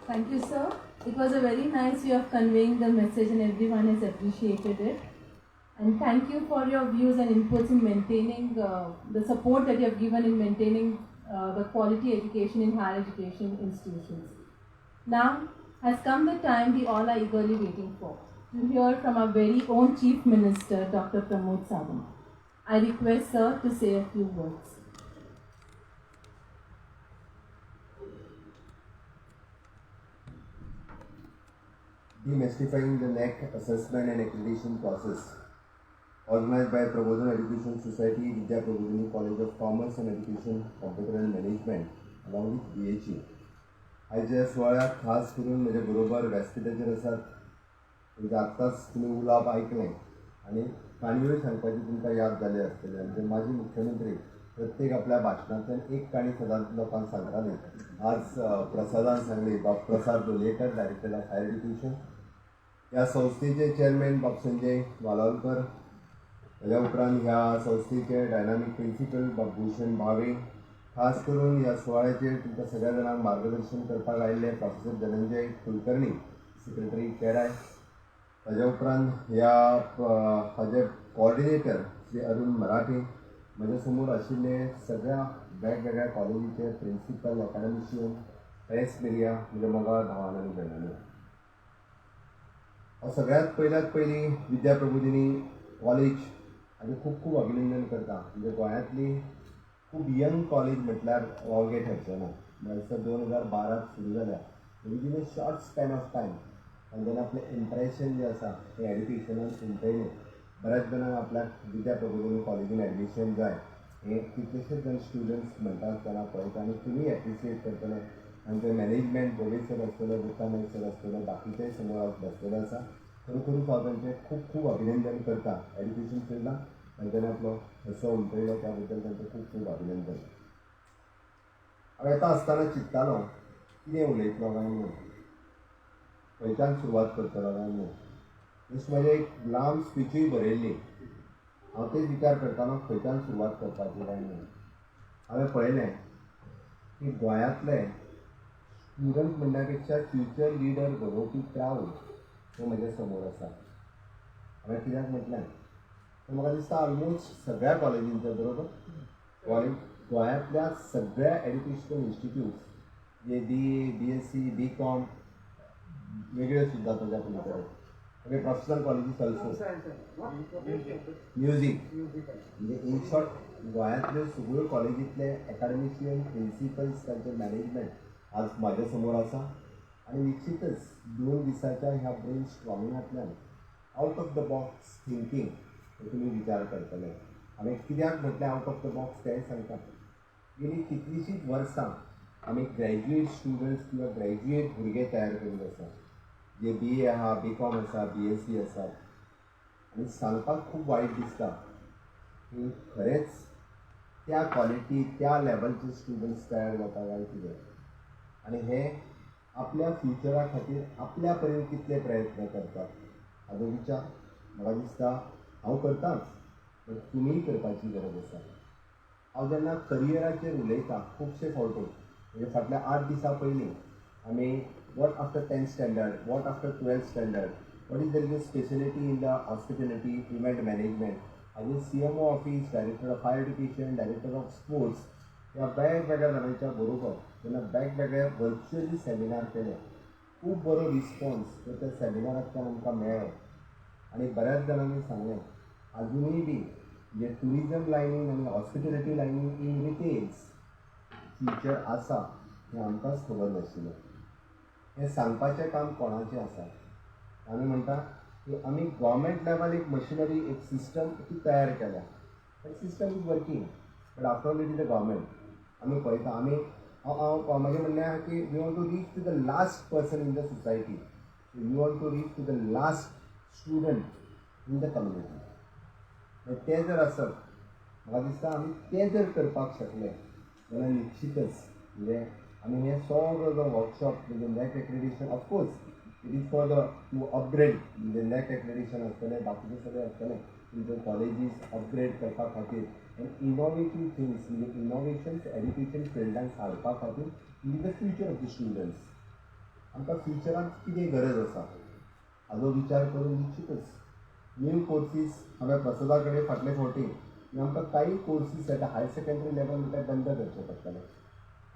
Thank you, sir. It was a very nice way of conveying the message, and everyone has appreciated it. And thank you for your views and inputs in maintaining the support that you have given in maintaining the quality education in higher education institutions. Now has come the time we all are eagerly waiting for, to hear from our very own Chief Minister, Dr. Pramod Sawant. I request sir to say a few words. Demystifying the NEC assessment and accreditation process, organized by Prabodhan Education Society, Vidya Prabodhini College of Commerce and Education, Computer and Management, along with BHU. आयच्या सुवाळ्याक खास करून म्हजे बरोबर व्यासपीठाचेर आसात. म्हणजे आत्ताच तुमी उलोवप ऐकलें आनी काणयोय सांगपाची तुमकां याद जाली आसतली. म्हणजे माजी मुख्यमंत्री प्रत्येक आपल्या भाशणांतल्यान एक काणी सदांच लोकांक सांगताले. आज प्रसादान सांगली, Bab Prasad Lolayekar, director of higher education. ह्या संस्थेचे चेअरमॅन बाब संजय वालावलकर. ताज्या उपरांत ह्या संस्थेचे डायनामीक प्रिंसिपल बाब भूषण भावे. खास करून ह्या सुवाळ्याचेर तुमकां सगळ्या जाणांक मार्गदर्शन करपाक आयिल्ले प्रोफेसर धनंजय कुलकर्णी, सेक्रेटरी केराय. ताज्या उपरांत ह्या हाजे कोऑर्डिनेटर श्री अरुण मराठे. म्हज्या समोर आशिल्ले सगळ्या वेगवेगळ्या कॉलेजीचे प्रिंसिपल, एकाडेमिशियन, प्रेस मिडिया, म्हजे मोगाळ भावान आनी भयणांनी. हांव सगळ्यात पयली विद्या प्रबोधिनी कॉलेज हाजें खूब खूब अभिनंदन करता. म्हणजे गोंयांतली खूब यंग कॉलेज म्हटल्यार वावगे ठरचें ना. वर्सा 2012 सुरू जाल्या. Within a short span of time तांच्यानी आपलें इम्प्रेशन जें आसा तें एड्युकेशनान उमटयलें. बऱ्याच जाणांक आपल्याक विद्या प्रबोधिनी कॉलेजीन एडमिशन जाय हें कितलेशेच जाण स्टुडंट्स म्हणटा आसतना पळयता आनी तुमी एप्रिशिएट करतले. तांचे मॅनेजमेंट बोबे सर आसतलो, गुप्ता नायक सर आसतलो, बाकीचेय समोर बसलेले आसा. खरोखरूच हांव तांचें खूब खूब अभिनंदन करता. एड्युकेशन फिल्डाक तांच्यांनी आपलो ठसो उमटयलो त्या बद्दल तांचें खूब खूब अभिनंदन. हांव येता आसतना चिंत्तालो कितें उलयतलो काय म्हणून, खंयच्यान सुरवात करतलो काय म्हणून. जशी म्हाजें एक लांब स्पिचूय बरयल्ली. हांव तेच विचार करतालो खंयच्यान सुरवात करपाची काय म्हणून. हांवें पळयलें की गोंयांतले स्टुडंट म्हणल्या पेक्षा फ्युचर लिडर घडोवपी क्रावड तो म्हज्या समोर आसा. हांवें कित्याक म्हटलें तर म्हाका दिसता ऑलमोस्ट सगळ्या कॉलेजींच्या बरोबर गोंयांतल्या सगळ्या एड्युकेशनल इन्स्टिट्यूट्स जे BA, BSc, BCom वेगळ्यो सुद्दां ताच्या भितर म्हणजे प्रोफेशनल कॉलेजीस ऑल्सो, म्युझीक. म्हणजे इन शॉर्ट गोंयांतल्यो सगळ्यो कॉलेजींतले एकाडेमिशियन, प्रिंसिपल्स, तांचे मॅनेजमेंट आज म्हाज्या समोर आसा. आनी निश्चितच 2 दिसाच्या ह्या ब्रेन स्ट्रॉमिंगांतल्यान out of the box thinking तुमी विचार करतले. हांवें कित्याक म्हटलें आउट ऑफ द बॉक्स तेंय सांगता. गेलीं कितलींशींच वर्सां आमी ग्रॅज्युएट स्टुडंट्स किंवा ग्रॅज्युएट भुरगे तयार करीत आसा, जे BA आहा, BCom आसा, BSc आसा. आनी सांगपाक खूब वायट दिसता की खरेंच त्या क्वॉलिटी, त्या लेवलचे स्टुडंट्स तयार जाता काय कितें. आनी हे आपल्या फ्युचरा खातीर आपल्या परीन कितले प्रयत्न करतात हाचो विचार म्हाका दिसता हांव करताच, पण तुमीय करपाची गरज आसा. हांव जेन्ना करियराचेर उलयतां खुबशे फावटी म्हणजे फाटल्या 8 दिसां पयलीं आमी what after 10th standard, what after 12th standard, what is the speciality in the hospitality, event management हाजे CMO office, director of higher education, director of sports ह्या वेगवेगळ्या जाणांच्या बरोबर जेन्ना वेगवेगळे वर्च्युअली सेमिनार केले, खूब बरो रिस्पॉन्स त्या सेमिनारांतल्यान आमकां मेळ्ळो. आनी बऱ्याच जाणांनी सांगलें आजुनूय बी जे ट्युरिजम लायनीन आनी हॉस्पिटॅलिटी लायनीन इन रिटेल्स फ्युचर आसा हें आमकांच खबर नाशिल्लें. हें सांगपाचें काम कोणाचें आसा. आमी म्हणटा की आमी गव्हर्मेंट लेवल एक मशिनरी, एक सिस्टम ती तयार केल्या. That system is working but after all it is the government. आमी पळयता आमी म्हजें म्हणणें आसा की we want to reach to the last person in the society, we want to reach to the last student in the community. तें जर आसत म्हाका दिसता आमी तें जर करपाक शकले जाल्यार निश्चितच म्हणजे आमी हें सगळो जो वर्कशॉप म्हणजे NAAC accreditation of course it is for the to upgrade म्हणजे नॅक एक्रेडिशन आसतलें बाकीचे सगळें आसतलें तुमचे कॉलेजीस अपग्रेड करपा खातीर आनी इनोवेटीव थिंग्स म्हणजे इनोवेशन्स एड्युकेशन फिल्डांत हाडपा खातीर इन the future of the students आमकां फ्युचरांत कितें गरज आसा हाजो विचार करून निश्चितच न्यू कोर्सीस हांवें प्रसादा कडेन फाटले फावटी आमकां काही courses at higher secondary level म्हणल्यार बंद करचे पडटले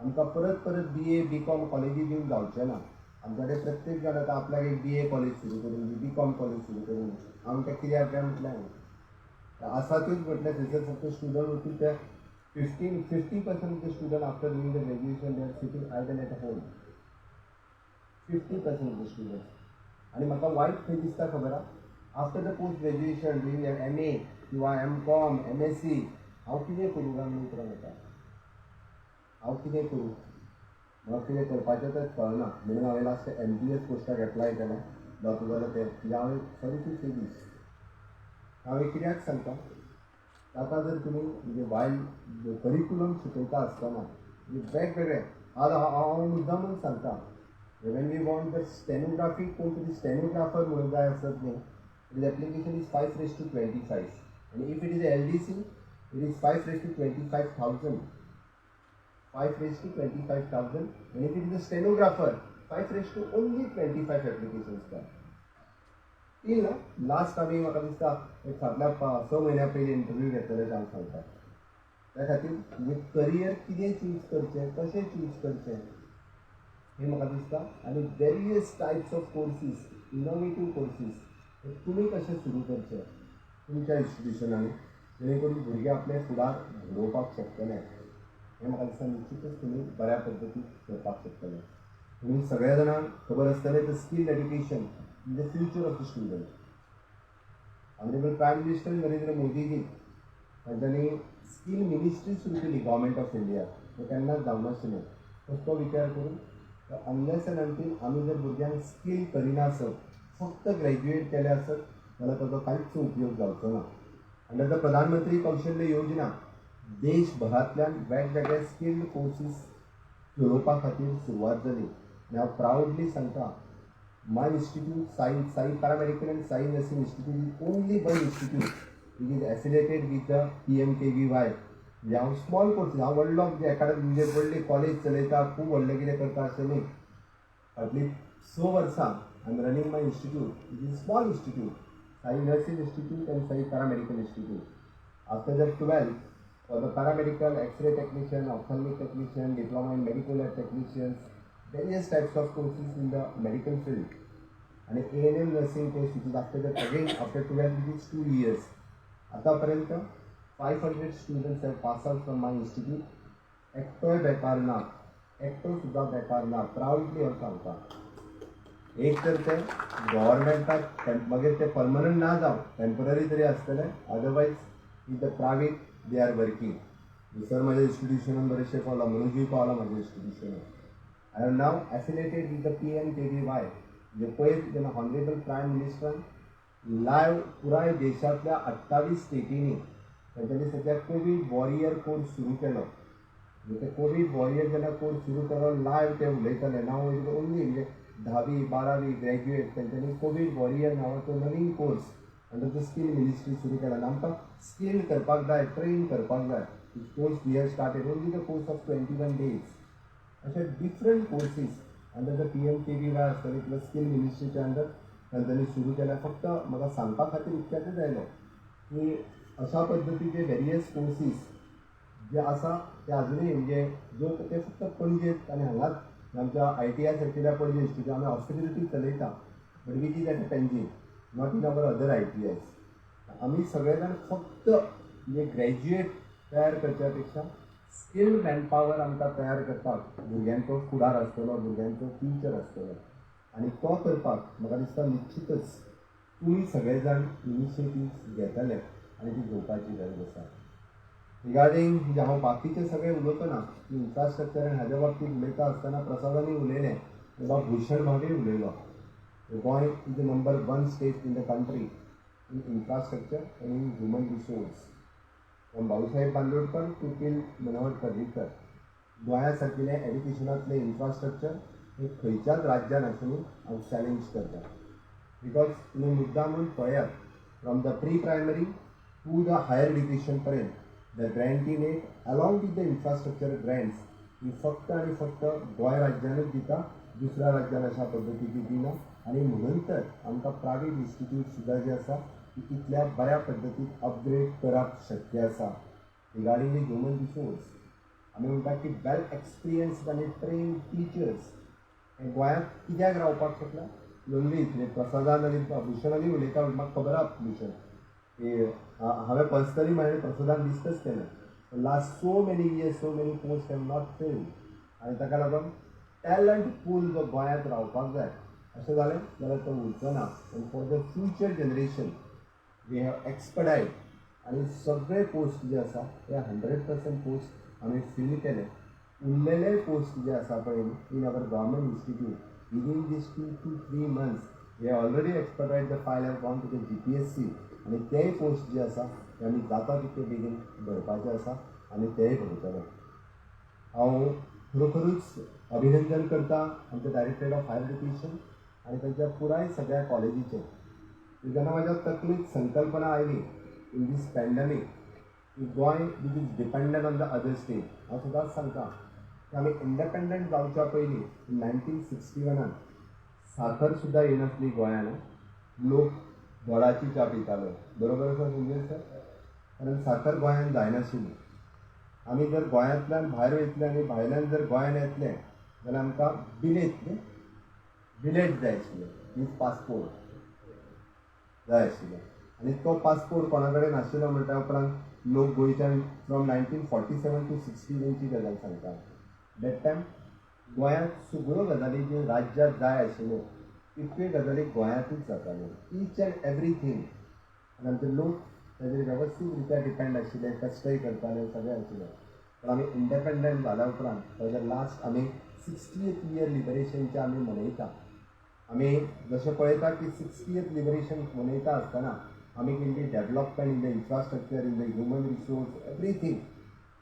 आमकां परत परत BA BCom कॉलेजी बीन जावचें ना आमच्या कडेन प्रत्येक जाण आतां आपल्याक एक BA कॉलेज सुरू करून BCom कॉलेज सुरू करून आमकां कित्याक काय म्हटलें आसातूच म्हटलें थंयसर फक्त स्टुडंट वचून ते 50% of the student after doing the graduation they are sitting either at home 50% of the student आनी म्हाका वायट खंय दिसता खबर आहा after the post graduation doing MA किंवा MCom MSc हांव कितें करूं काय म्हणून विचारत येता हांव कितें करूं म्हाका कितें करपाचें तेंच कळना म्हणून हांवें लास्ट MTS पोस्टाक एप्लाय केलें जाता जाल्यार तें कित्याक हांवें सॉरी टू से दीस हांवें कित्याक सांगता ताका जर तुमी म्हणजे वायल्ड करिकुलम शिकयता आसतना म्हणजे वेगवेगळे आज हांव मुद्दामून सांगता when we want the stenography कोण तरी स्टेनोग्राफर म्हणून जाय आसत न्ही it application is 5:25 and if it is a LDC it is 5:25,000 5:25,000 and if it is a stenographer 5:only 25 applications का ती ना लास्ट आमी म्हाका दिसता एक फाटल्या 6 म्हयन्या पयलीं इंटरव्यू घेतलेले हांव सांगता त्या खातीर म्हणजे करियर कितें चूज करचें कशें चूज करचें हें म्हाका दिसता आनी various types of courses innovative courses तुमी कशें सुरू करचें तुमच्या इन्स्टिट्युशनांनी जेणे करून भुरगे आपले फुडार घडोवपाक शकतले हें म्हाका दिसता निश्चितच तुमी बऱ्या पद्दतीन करपाक शकतले तुमी सगळ्या जाणांक खबर आसतलें the skill education in the future of the student honourable prime minister Narendra Modiji तांच्यांनी स्कील मिनिस्ट्री सुरू केली गव्हर्मेंट ऑफ इंडिया हें केन्नाच जावनाशिल्लें तो विचार करून अनलेस एंड अंटील आमी जर भुरग्यांक स्कील करिना आसत फक्त ग्रॅज्युएट केले आसत जाल्यार ताचो कांयच उपयोग जावचो ना अंडर द प्रधानमंत्री कौशल्य योजना देशभरांतल्यान वेगवेगळे स्किल्ड कोर्सीस चलोवपा खातीर सुरवात जाली आनी हांव प्रावडली सांगता my institute Sai paramedical and Sai nursing institute is only one institute it is affiliated with the PMKVY म्हणजे हांव स्मॉल कोर्सीस हांव व्हडलो म्हणजे एकाडेमी म्हणजे व्हडली कॉलेज चलयता खूब व्हडलें कितें करता अशें न्ही फाटलीं 6 वर्सां I am running my institute it is small institute Sai Nursing Institute and Sai Paramedical Institute. After that 12, for the paramedical, X-ray technician, ophthalmic technician, diploma in medical lab technicians, various types of courses in the medical field. And A&M nursing course which is after that again after 12 it is 2 years. आतापर्यंत 500 students have passed out from my institute. एकटोय बेकार ना एकटो सुद्दां बेकार ना proudly हांव सांगता एक तर ते गव्हर्मेंटाक मागीर ते परमनंट ना जावं टेम्पररी तरी आसतले otherwise in the private they are working sir म्हाज्या इन्स्टिट्युशनान बरेचशे पावला मनोजूय पावला म्हाज्या इन्स्टिट्युशनान आय एम नाव एफिलेटेड विथ द PMKVY म्हणजे पयर जेन्ना हॉनरेबल प्रायम मिनिस्टरान लायव्ह पुराय देशांतल्या 28 स्टेटींनी तांच्यांनी सद्या कोवीड वॉरियर कोर्स सुरू केलो म्हणजे ते कोवीड वॉरियर जेन्ना कोर्स सुरू केलो लायव्ह ते उलयताले नाव ओनली म्हणजे 10वी 12वी ग्रॅज्युएट तांच्यांनी कोवीड वॉरियर नांवाचो नवीन course under the skill ministry सुरू केला आनी आमकां स्कील करपाक जाय ट्रेन करपाक जाय course we have started only the course of 21 days अशे different courses under the PMKVY आसतले किंवा स्कील मिनिस्ट्रीच्या अंडर तांच्यांनी सुरू केल्या फक्त म्हाका सांगपा खातीर इतक्याच आयलो की अशा पद्दतीचे वेरियस कोर्सीस जे आसा ते आजुनूय म्हणजे जो ते फक्त पणजेंत आनी हांगाच आमच्या ITI सर्किल्या पणजे इन्स्टिट्यूट आमी हॉस्पिटॅलिटी चलयता but which is at Panjim not in our other ITIs आमी सगळे जाण फक्त म्हणजे ग्रॅज्युएट तयार करच्या पेक्षा स्किल्ड मॅनपावर आमकां तयार करपाक भुरग्यांचो फुडार आसतलो भुरग्यांचो फ्युचर आसतलो आनी तो करपाक म्हाका दिसता निश्चितच तुमी सगळे जाण इनिशिएटीव्ह घेतले आनी ती घेवपाची गरज आसा रिगार्डींग म्हणजे हांव बाकीचे सगळे उलयता ना इन्फ्रास्ट्रक्चर आनी हाज्या बाबतींत उलयता आसतना प्रसादांनी उलयलें किंवा भूषण भावे उलयलो Goem is the number 1 state in the country in infrastructure and in human resource. From Bausaहेब बांदोडकर to till मनोहर पर्रीकर, गोंया सारकिल्या एड्युकेशनांतलें इन्फ्रास्ट्रक्चर हे खंयच्याच राज्यान आसून हांव चॅलेंज करता. बिकॉज तुमी मुद्दामून पळयात from the pre primary to the higher education पर्यंत the granting aid along with the infrastructure grants ही फक्त आनी फक्त गोंय राज्यानूच दिता, दुसऱ्या राज्यान अशा पद्दतीची दिना. आणि म्हणून तर आमकां प्रायवेट इन्स्टिट्यूट सुद्दां जे आसा ती इतल्या बऱ्या पद्दतीन अपग्रेड करप शक्य आसा. रिगार्डींग द ह्युमन रिसोर्स आमी म्हणटा की वेल एक्सपिरियन्स्ड आनी ट्रेन्ड टिचर्स हे गोंयांत कित्याक रावपाक शकना. लोनलीच म्हणजे प्रसादान आनी भुशणानी उलयता म्हाका खबर आसा भुशण की हांवें पर्सनली म्हाजे प्रसादान डिस्कस केलें last so many years so many post have not filled आनी ताका लागून टॅलंट पूल जो गोंयांत रावपाक जाय अशें जालें जाल्यार तो उरचो ना. आनी for the future generation we have expedited आनी सगळे पोस्ट जे आसा ते 100% पोस्ट आमी फील केले. उरलेले पोस्ट जे आसा पळय in our government institute within these 2 to 3 months we already expedited the file have gone to the GPSC आनी तेय पोस्ट जे आसा ते आमी जाता तितके बेगीन भरपाचे आसा आनी तेय भरतले. हांव खरोखरूच अभिनंदन करता आमच्या डायरेक्टरेट ऑफ हायर एड्युकेशन आनी तांच्या पुराय सगळ्या कॉलेजीचे. जेन्ना म्हाज्या तकलेंत संकल्पना आयली इन दीस पॅन्डमीक की Goa this is dependent on the other state, हांव सदांच सांगता की आमी इंडिपेंडंट जावच्या पयलीं 1961 साखर सुद्दां येनासली गोंयान. लोक गोडाची च्या पिताले, बरोबर आसा संजय सर? कारण साखर गोंयान जायनाशिल्ली. आमी जर गोंयांतल्यान भायर वयतले आनी भायल्यान जर गोंयान येतले जाल्यार आमकां बिलेट जाय आशिल्ले, मीन्स पासपोर्ट जाय आशिल्ले. आनी तो पासपोर्ट कोणा कडेन नाशिल्लो म्हणटा उपरांत लोक गोंयच्यान फ्रॉम 1947 to 69ची गजाल सांगता. दॅट टायम गोंयांत सगळ्यो गजाली ज्यो राज्यात जाय आशिल्ल्यो तितक्यो गजाली गोंयांतूच जाताल्यो, ईच अँड एवरीथींग. आनी आमचे लोक ताजेर वेवस्थीत रित्या डिपेंड आशिल्ले, कश्टय करताले, सगळें आशिल्लें. पण आमी इंडिपेंडंट जाल्या उपरांत ताच्या लास्ट आमी 60th इयर लिबरेशनचें आमी मनयता. आमी जशें पळयता की 60th लिबरेशन मनयता आसतना आमी केल्ली development in the infrastructure in the human resource everything.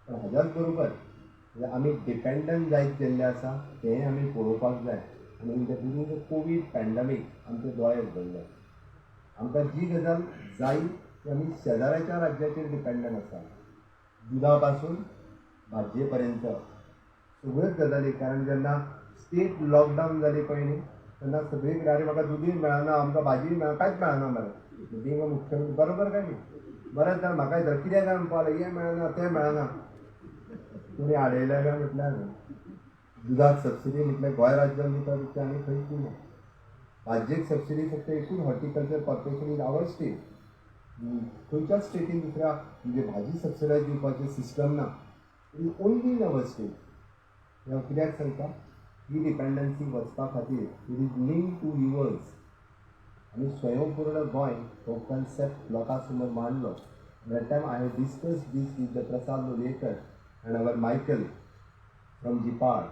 पण हाज्याच बरोबर आमी डिपेंडंट जायत गेल्ले आसा तेंय आमी पळोवपाक जाय. आनी in the during the Covid pandemic आमचे दोळे उगडले. आमकां जी गजाल जाय ती आमी शेजाऱ्याच्या राज्याचेर डिपेंडंट आसा, दुदा पासून भाजये पर्यंत सगळ्योच गजाली. कारण जेन्ना स्टेट लॉकडावन जाली पळय न्ही तेन्ना सगळी कडेन अरे म्हाका दुदी मेळना, आमकां भाजी मेळना, कांयच मेळना मरे. बिंग मुख्यमंत्री बरोबर काय न्ही? बरेंच जाण म्हाका तर कितें जाय म्हणपाक लागले, हें मेळना तें मेळना. तुमी आडयलें काय म्हटल्यार दुदाक सबसिडी म्हटल्यार गोंय राज्यान दिता तितकें आनी खंयच दिना. भाजयेक सबसिडी फक्त एकूच horticulture corporation in our state. खंयच्याच स्टेटीन दुसऱ्या म्हणजे भाजी सबसिडायज दिवपाचें सिस्टम ना. It only in our state. हांव कित्याक सांगता ही डिपेंडन्सी वचपा खातीर it is link to yours. आनी स्वयंपूर्ण गोंय हो कन्सेप्ट लोकां समोर मांडलो. That time I have discussed these with the Prasad Lolayekar and our Michael from GIPARD.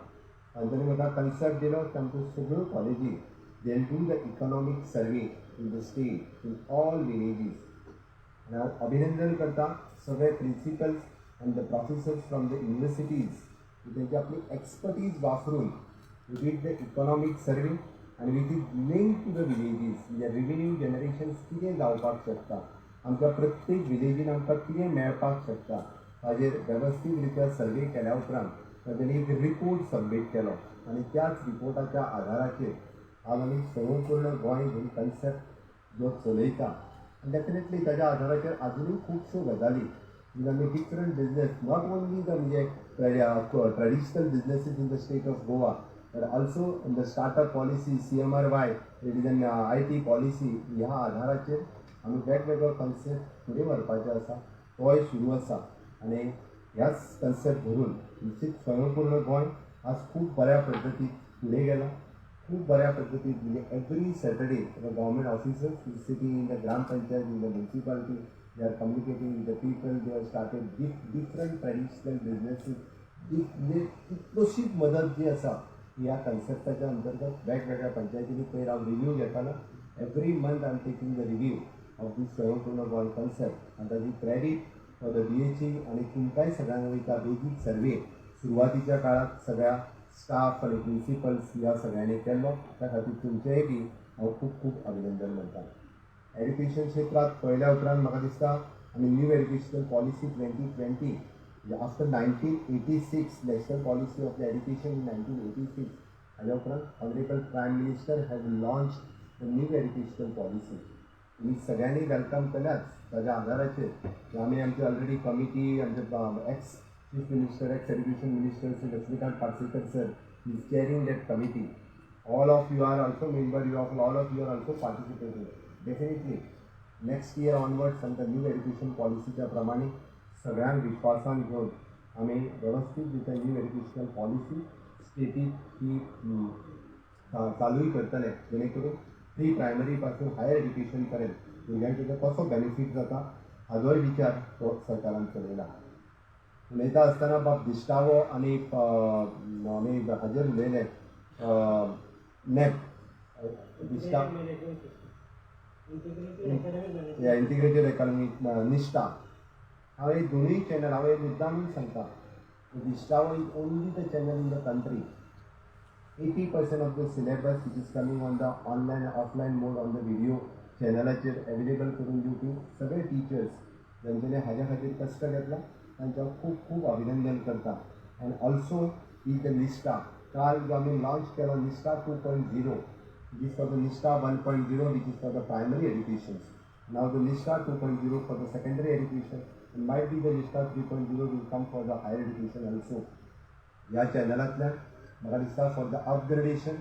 तांच्यांनी म्हाका कन्सेप्ट दिलो की आमच्यो सगळ्यो कॉलेजी they will do the economic survey in the state in all villages. आनी हांव अभिनंदन करता सगळे principals and the professors from the universities की तेंची आपली एक्सपर्टीज वापरून we did the economic survey आनी with is link to the villages. म्हणजे रेव्हेन्यू जनरेशन्स कितें जावपाक शकता, आमच्या प्रत्येक विलेजीन आमकां कितें मेळपाक शकता हाजेर वेवस्थीत रित्या सर्वे केल्या उपरांत तांच्यांनी एक रिपोर्ट सबमीट केलो. आनी त्याच रिपोर्टाच्या आधाराचेर आज आमी स्वयंपूर्ण गोंय ही कन्सेप्ट जो चलयता. आनी डेफिनेटली ताच्या आधाराचेर आजुनूय खुबश्यो गजाली म्हणजे आमी different business not only the म्हणजे traditional businesses in the state of Goa but also in the startup policy CMRY it is an IT policy. ह्या आधाराचेर आमी वेगवेगळो कन्सेप्ट फुडें व्हरपाचो आसा, तोय सुरू आसा. आनी ह्याच कन्सेप्ट धरून निश्चित स्वयंपूर्ण गोंय आज खूब बऱ्या पद्दतीन फुडें गेला. खूब बऱ्या पद्दतीन म्हणजे every Saturday the government officers sitting in the gram panchayat in the municipality they are communicating with the people. They are started different traditional businesses. म्हणजे कितलोशीच मदत जी आसा ह्या कन्सेप्टाच्या अंतर्गत वेगवेगळ्या पंचायतींनी पयर हांव रिव्ह्यू घेतालो. Every month I am taking the review of these Swayampurna Goem concept आनी ताजी क्रेडीट फॉर द BHE आनी तुमकांय सगळ्यांक वयता बेगीन सर्वे सुरवातीच्या काळात सगळ्या स्टाफ आनी प्रिंसिपल्स ह्या सगळ्यांनी केल्लो त्या खातीर तुमचेय बी हांव खूब खूब अभिनंदन म्हणटा. एड्युकेशन क्षेत्रात पळयल्या उपरांत म्हाका दिसता आमी new educational policy 2020 after 1986 national policy of the education in 1986 हाज्या उपरांत honourable prime minister has launch the new educational policy. ही सगळ्यांनी वेलकम केल्याच ताज्या आदाराचेर आमी आमची ऑलरेडी कमिटी आमचे ex chief minister ex education minister Shri Laxmikant Parsekar sir is chairing that committee. All of you are also member, all of you are also participating. Definitely, next year onwards आमच्या new education पॉलिसीच्या प्रमाणे सगळ्यांक विश्वासान घेवन आमी वेवस्थीत new educational policy स्टेटीत ही चालूय करतले जेणे करून प्री प्रायमरी पासून हायर एड्युकेशन पर्यंत भुरग्यांक तेजो कसो बेनिफीट जाता हाजोय विचार तो सरकारान चलयला. उलयता आसतना बाब दिश्टावो आनी आमी हाजेर उलयले नेप इंटिग्रेटेड एकाडमीक निश्टा हांव हे दोनूय चॅनल हांव मुद्दामून सांगता. Dishtavo is only the channel in the country. 80% of the syllabus which is coming on the online offline mode on the video चॅनलाचेर एवेलेबल करून दिवपी सगळे टिचर्स जांच्यानी हाज्या खातीर कश्ट घेतला तांच्या खूब खूब अभिनंदन करता. एंड ऑल्सो इज द निश्टा काल जो आमी launch Kelo निश्टा 2.0 which is for the Nishta 1.0 which is for the primary education. Now the Nishta 2.0 for the secondary education and might be the Nishta 3.0 will come for the higher education also. ह्या चॅनलांतल्यान म्हाका दिसता for the upgradation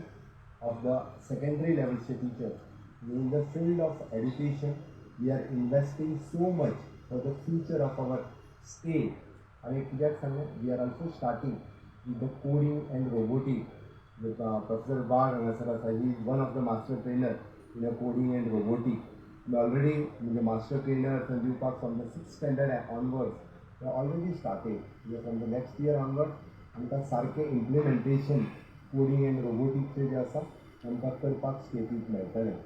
of the secondary लेवलचे teacher in the field of education we are investing so much for the future of our state. आनी कित्याक सांगू we are also starting with the coding and robotics. Professor Bagh हांगासर आसा he is one of the master trainer in a coding and robotics. Already म्हणजे master trainer दिवपाक from the 6th standard onwards already started. From the next year onwards आमकां सारकें implementation coding and रोबोटिक्सचें जें आसा आमकां करपाक स्टेटीक मेळटलें.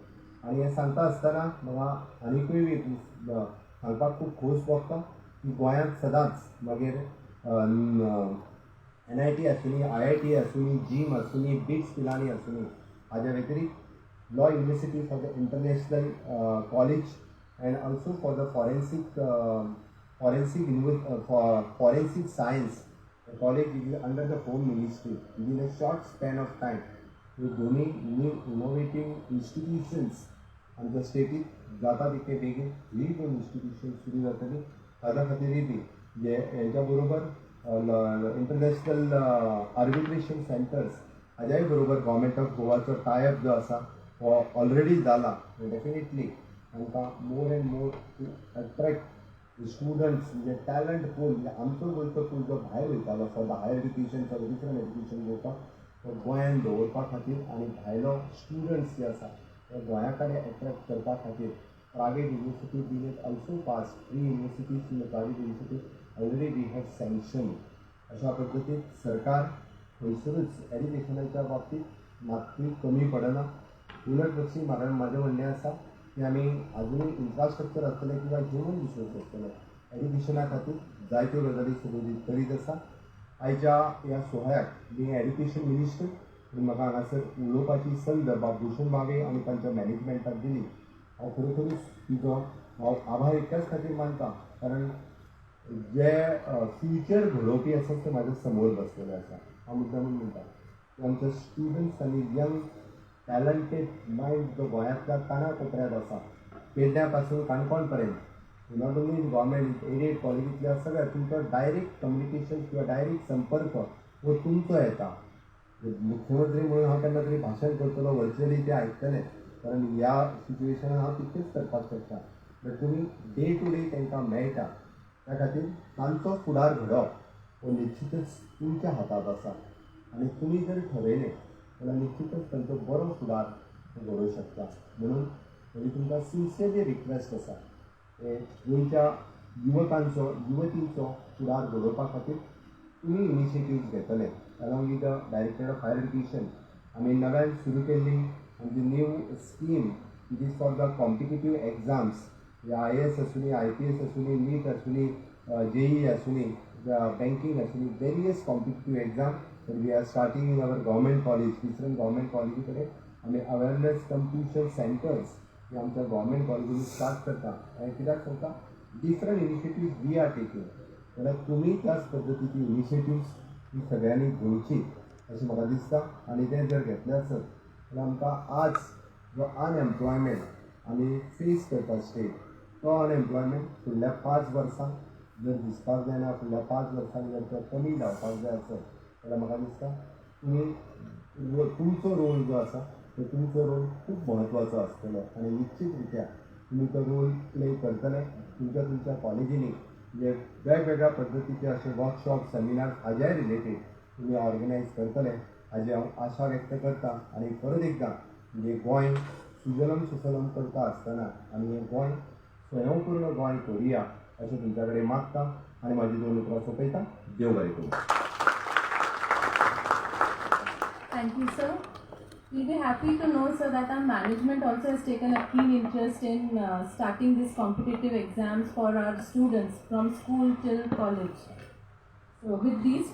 आनी हें सांगता आसतना म्हाका आनिकूय एक सांगपाक खूब खोस भोगता की गोंयांत सदांच मागीर NIT आसूनी IIT आसूनी जीम आसूनी बीड स्किलांनी आसूनी हाज्या व्यतिरिक्त law university for the international college and also for the forensic science college is under the home ministry in a short span of time. ह्यो दोनूय न्यू इनोवेटीव इन्स्टिट्यूशन्स आमच्या स्टेटीत जाता तितके बेगीन ही दोन इन्स्टिट्यूशन्स सुरू जातली. ताज्या खातीरय बी हेच्या बरोबर इंटरनॅशनल आर्बिट्रेशन सेंटर्स हाज्याय बरोबर गव्हर्मेंट ऑफ गोवाचो टायअप जो आसा हो ऑलरेडी जाला. डेफिनेटली आमकां more and more to attract students म्हणजे टॅलंट पूल म्हणजे आमचो गोंयचो पूल जो भायर वयतालो for the higher education for the different education घेवपाक तो गोंयांत दवरपा खातीर आनी भायलो स्टुडंट्स जे आसा ते गोंया कडेन एट्रॅक्ट करपा खातीर private university been it also pass 3 universities in the private university already we have sanction. अशा पद्दतीन सरकार खंयसरूच एड्युकेशनाच्या बाबतींत मात्तूय कमी पडना. उलट पक्षी म्हाजें म्हणणें आसा की आमी आजुनूय इन्फ्रास्ट्रक्चर आसतलें किंवा ह्युमन रिसोर्स आसतले एड्युकेशना खातीर जायत्यो गजाली सुरू करीत आसा. आयच्या ह्या सोहळ्याक बी एड्युकेशन मिनिस्टर म्हाका हांगासर उलोवपाची संद भूषण मावे आनी तांच्या मॅनेजमेंटाक दिली. हांव खरोखरूच तिजो हांव आभार एकाच खातीर मानता कारण जे फ्युचर घडोवपी आसात ते म्हाज्या समोर बसलेले आसा. हांव मुद्दामून म्हणटा की आमचे स्टुडंट्स आनी यंग टॅलंटेड मायंड जो गोंयांतल्या काना कोपऱ्यांत आसा पेडण्या पासून काणकोण पर्यंत नॉट ओन्ली गव्हर्मेंट एडेड कॉलेजींतल्या सगळ्या तुमचो डायरेक्ट कम्युनिकेशन किंवा डायरेक्ट संपर्क हो तुमचो येता. मुख्यमंत्री म्हणून हांव केन्ना तरी भाशण करतलो वर्च्युअली ते आयकतले कारण ह्या सिच्युएशनान हांव तितकेच करपाक शकता. बट तुमी डे टू डे तांकां मेळटा त्या खातीर तांचो फुडार घडोवप हो निश्चितच तुमच्या हातांत आसा. आनी तुमी जर ठरयलें जाल्यार निश्चितच तांचो बरो फुडार घडोवंक शकता. म्हणून म्हजी तुमकां सिन्सियरली रिक्वेस्ट आसा हे गोंयच्या युवकांचो युवतींचो फुडार घडोवपा खातीर तुमी इनिशिएटिव्ह घेतले. Along with the director of higher education आमी नव्यान सुरू केल्ली आमची new scheme it is for the competitive exams IAS असुनी IPS असुनी नीट असुनी JEE असुनी बँकिंग असुनी वेरियस कॉम्पिटिटीव एग्जाम तर we are starting in our government college different government कॉलेजी कडेन आमी अवेरनेस कम ट्युशन सेंटर्स हे आमच्या गव्हर्मेंट कॉलेजींनी स्टार्ट करता आनी कित्याक करता different initiative we are taking जाल्यार तुमी त्याच पद्दतीची इनिशिएटिव्स ही सगळ्यांनी घेवची अशें म्हाका दिसता आनी ते जर घेतले आसत जाल्यार आमकां आज जो अनएम्प्लॉयमेंट आमी फेस करता स्टेट तो अनएम्प्लॉयमेंट फुडल्या 5 वर्सांक जर दिसपाक जायना फुडल्या 5 वर्सांक जर तो कमी जावपाक जाय आसत जाल्यार म्हाका दिसता तुमी तुमचो रोल जो आसा तो तुमचो रोल खूब म्हत्वाचो आसतलो आनी निश्चित रित्या तुमी तो रोल प्ले करतले तुमच्या कॉलेजींनी जे वेगवेगळ्या पद्दतीचे असे वर्कशॉप सेमिनार हाज्याय रिलेटेड तुमी ऑर्गनायज करतले हाजी हांव आशा व्यक्त करता आनी परत एकदां म्हणजे गोंय सुजलम सुफलम करता आसतना आनी हें गोंय स्वयंपूर्ण गोंय करुया अशें तुमच्या कडेन मागता आनी म्हाजी 2 उतरां सोंपयता देव बरें करूं. Thank you, sir. We'll be happy to know, sir, that our management also has taken a keen interest in starting these competitive exams for our students from school till college. So with these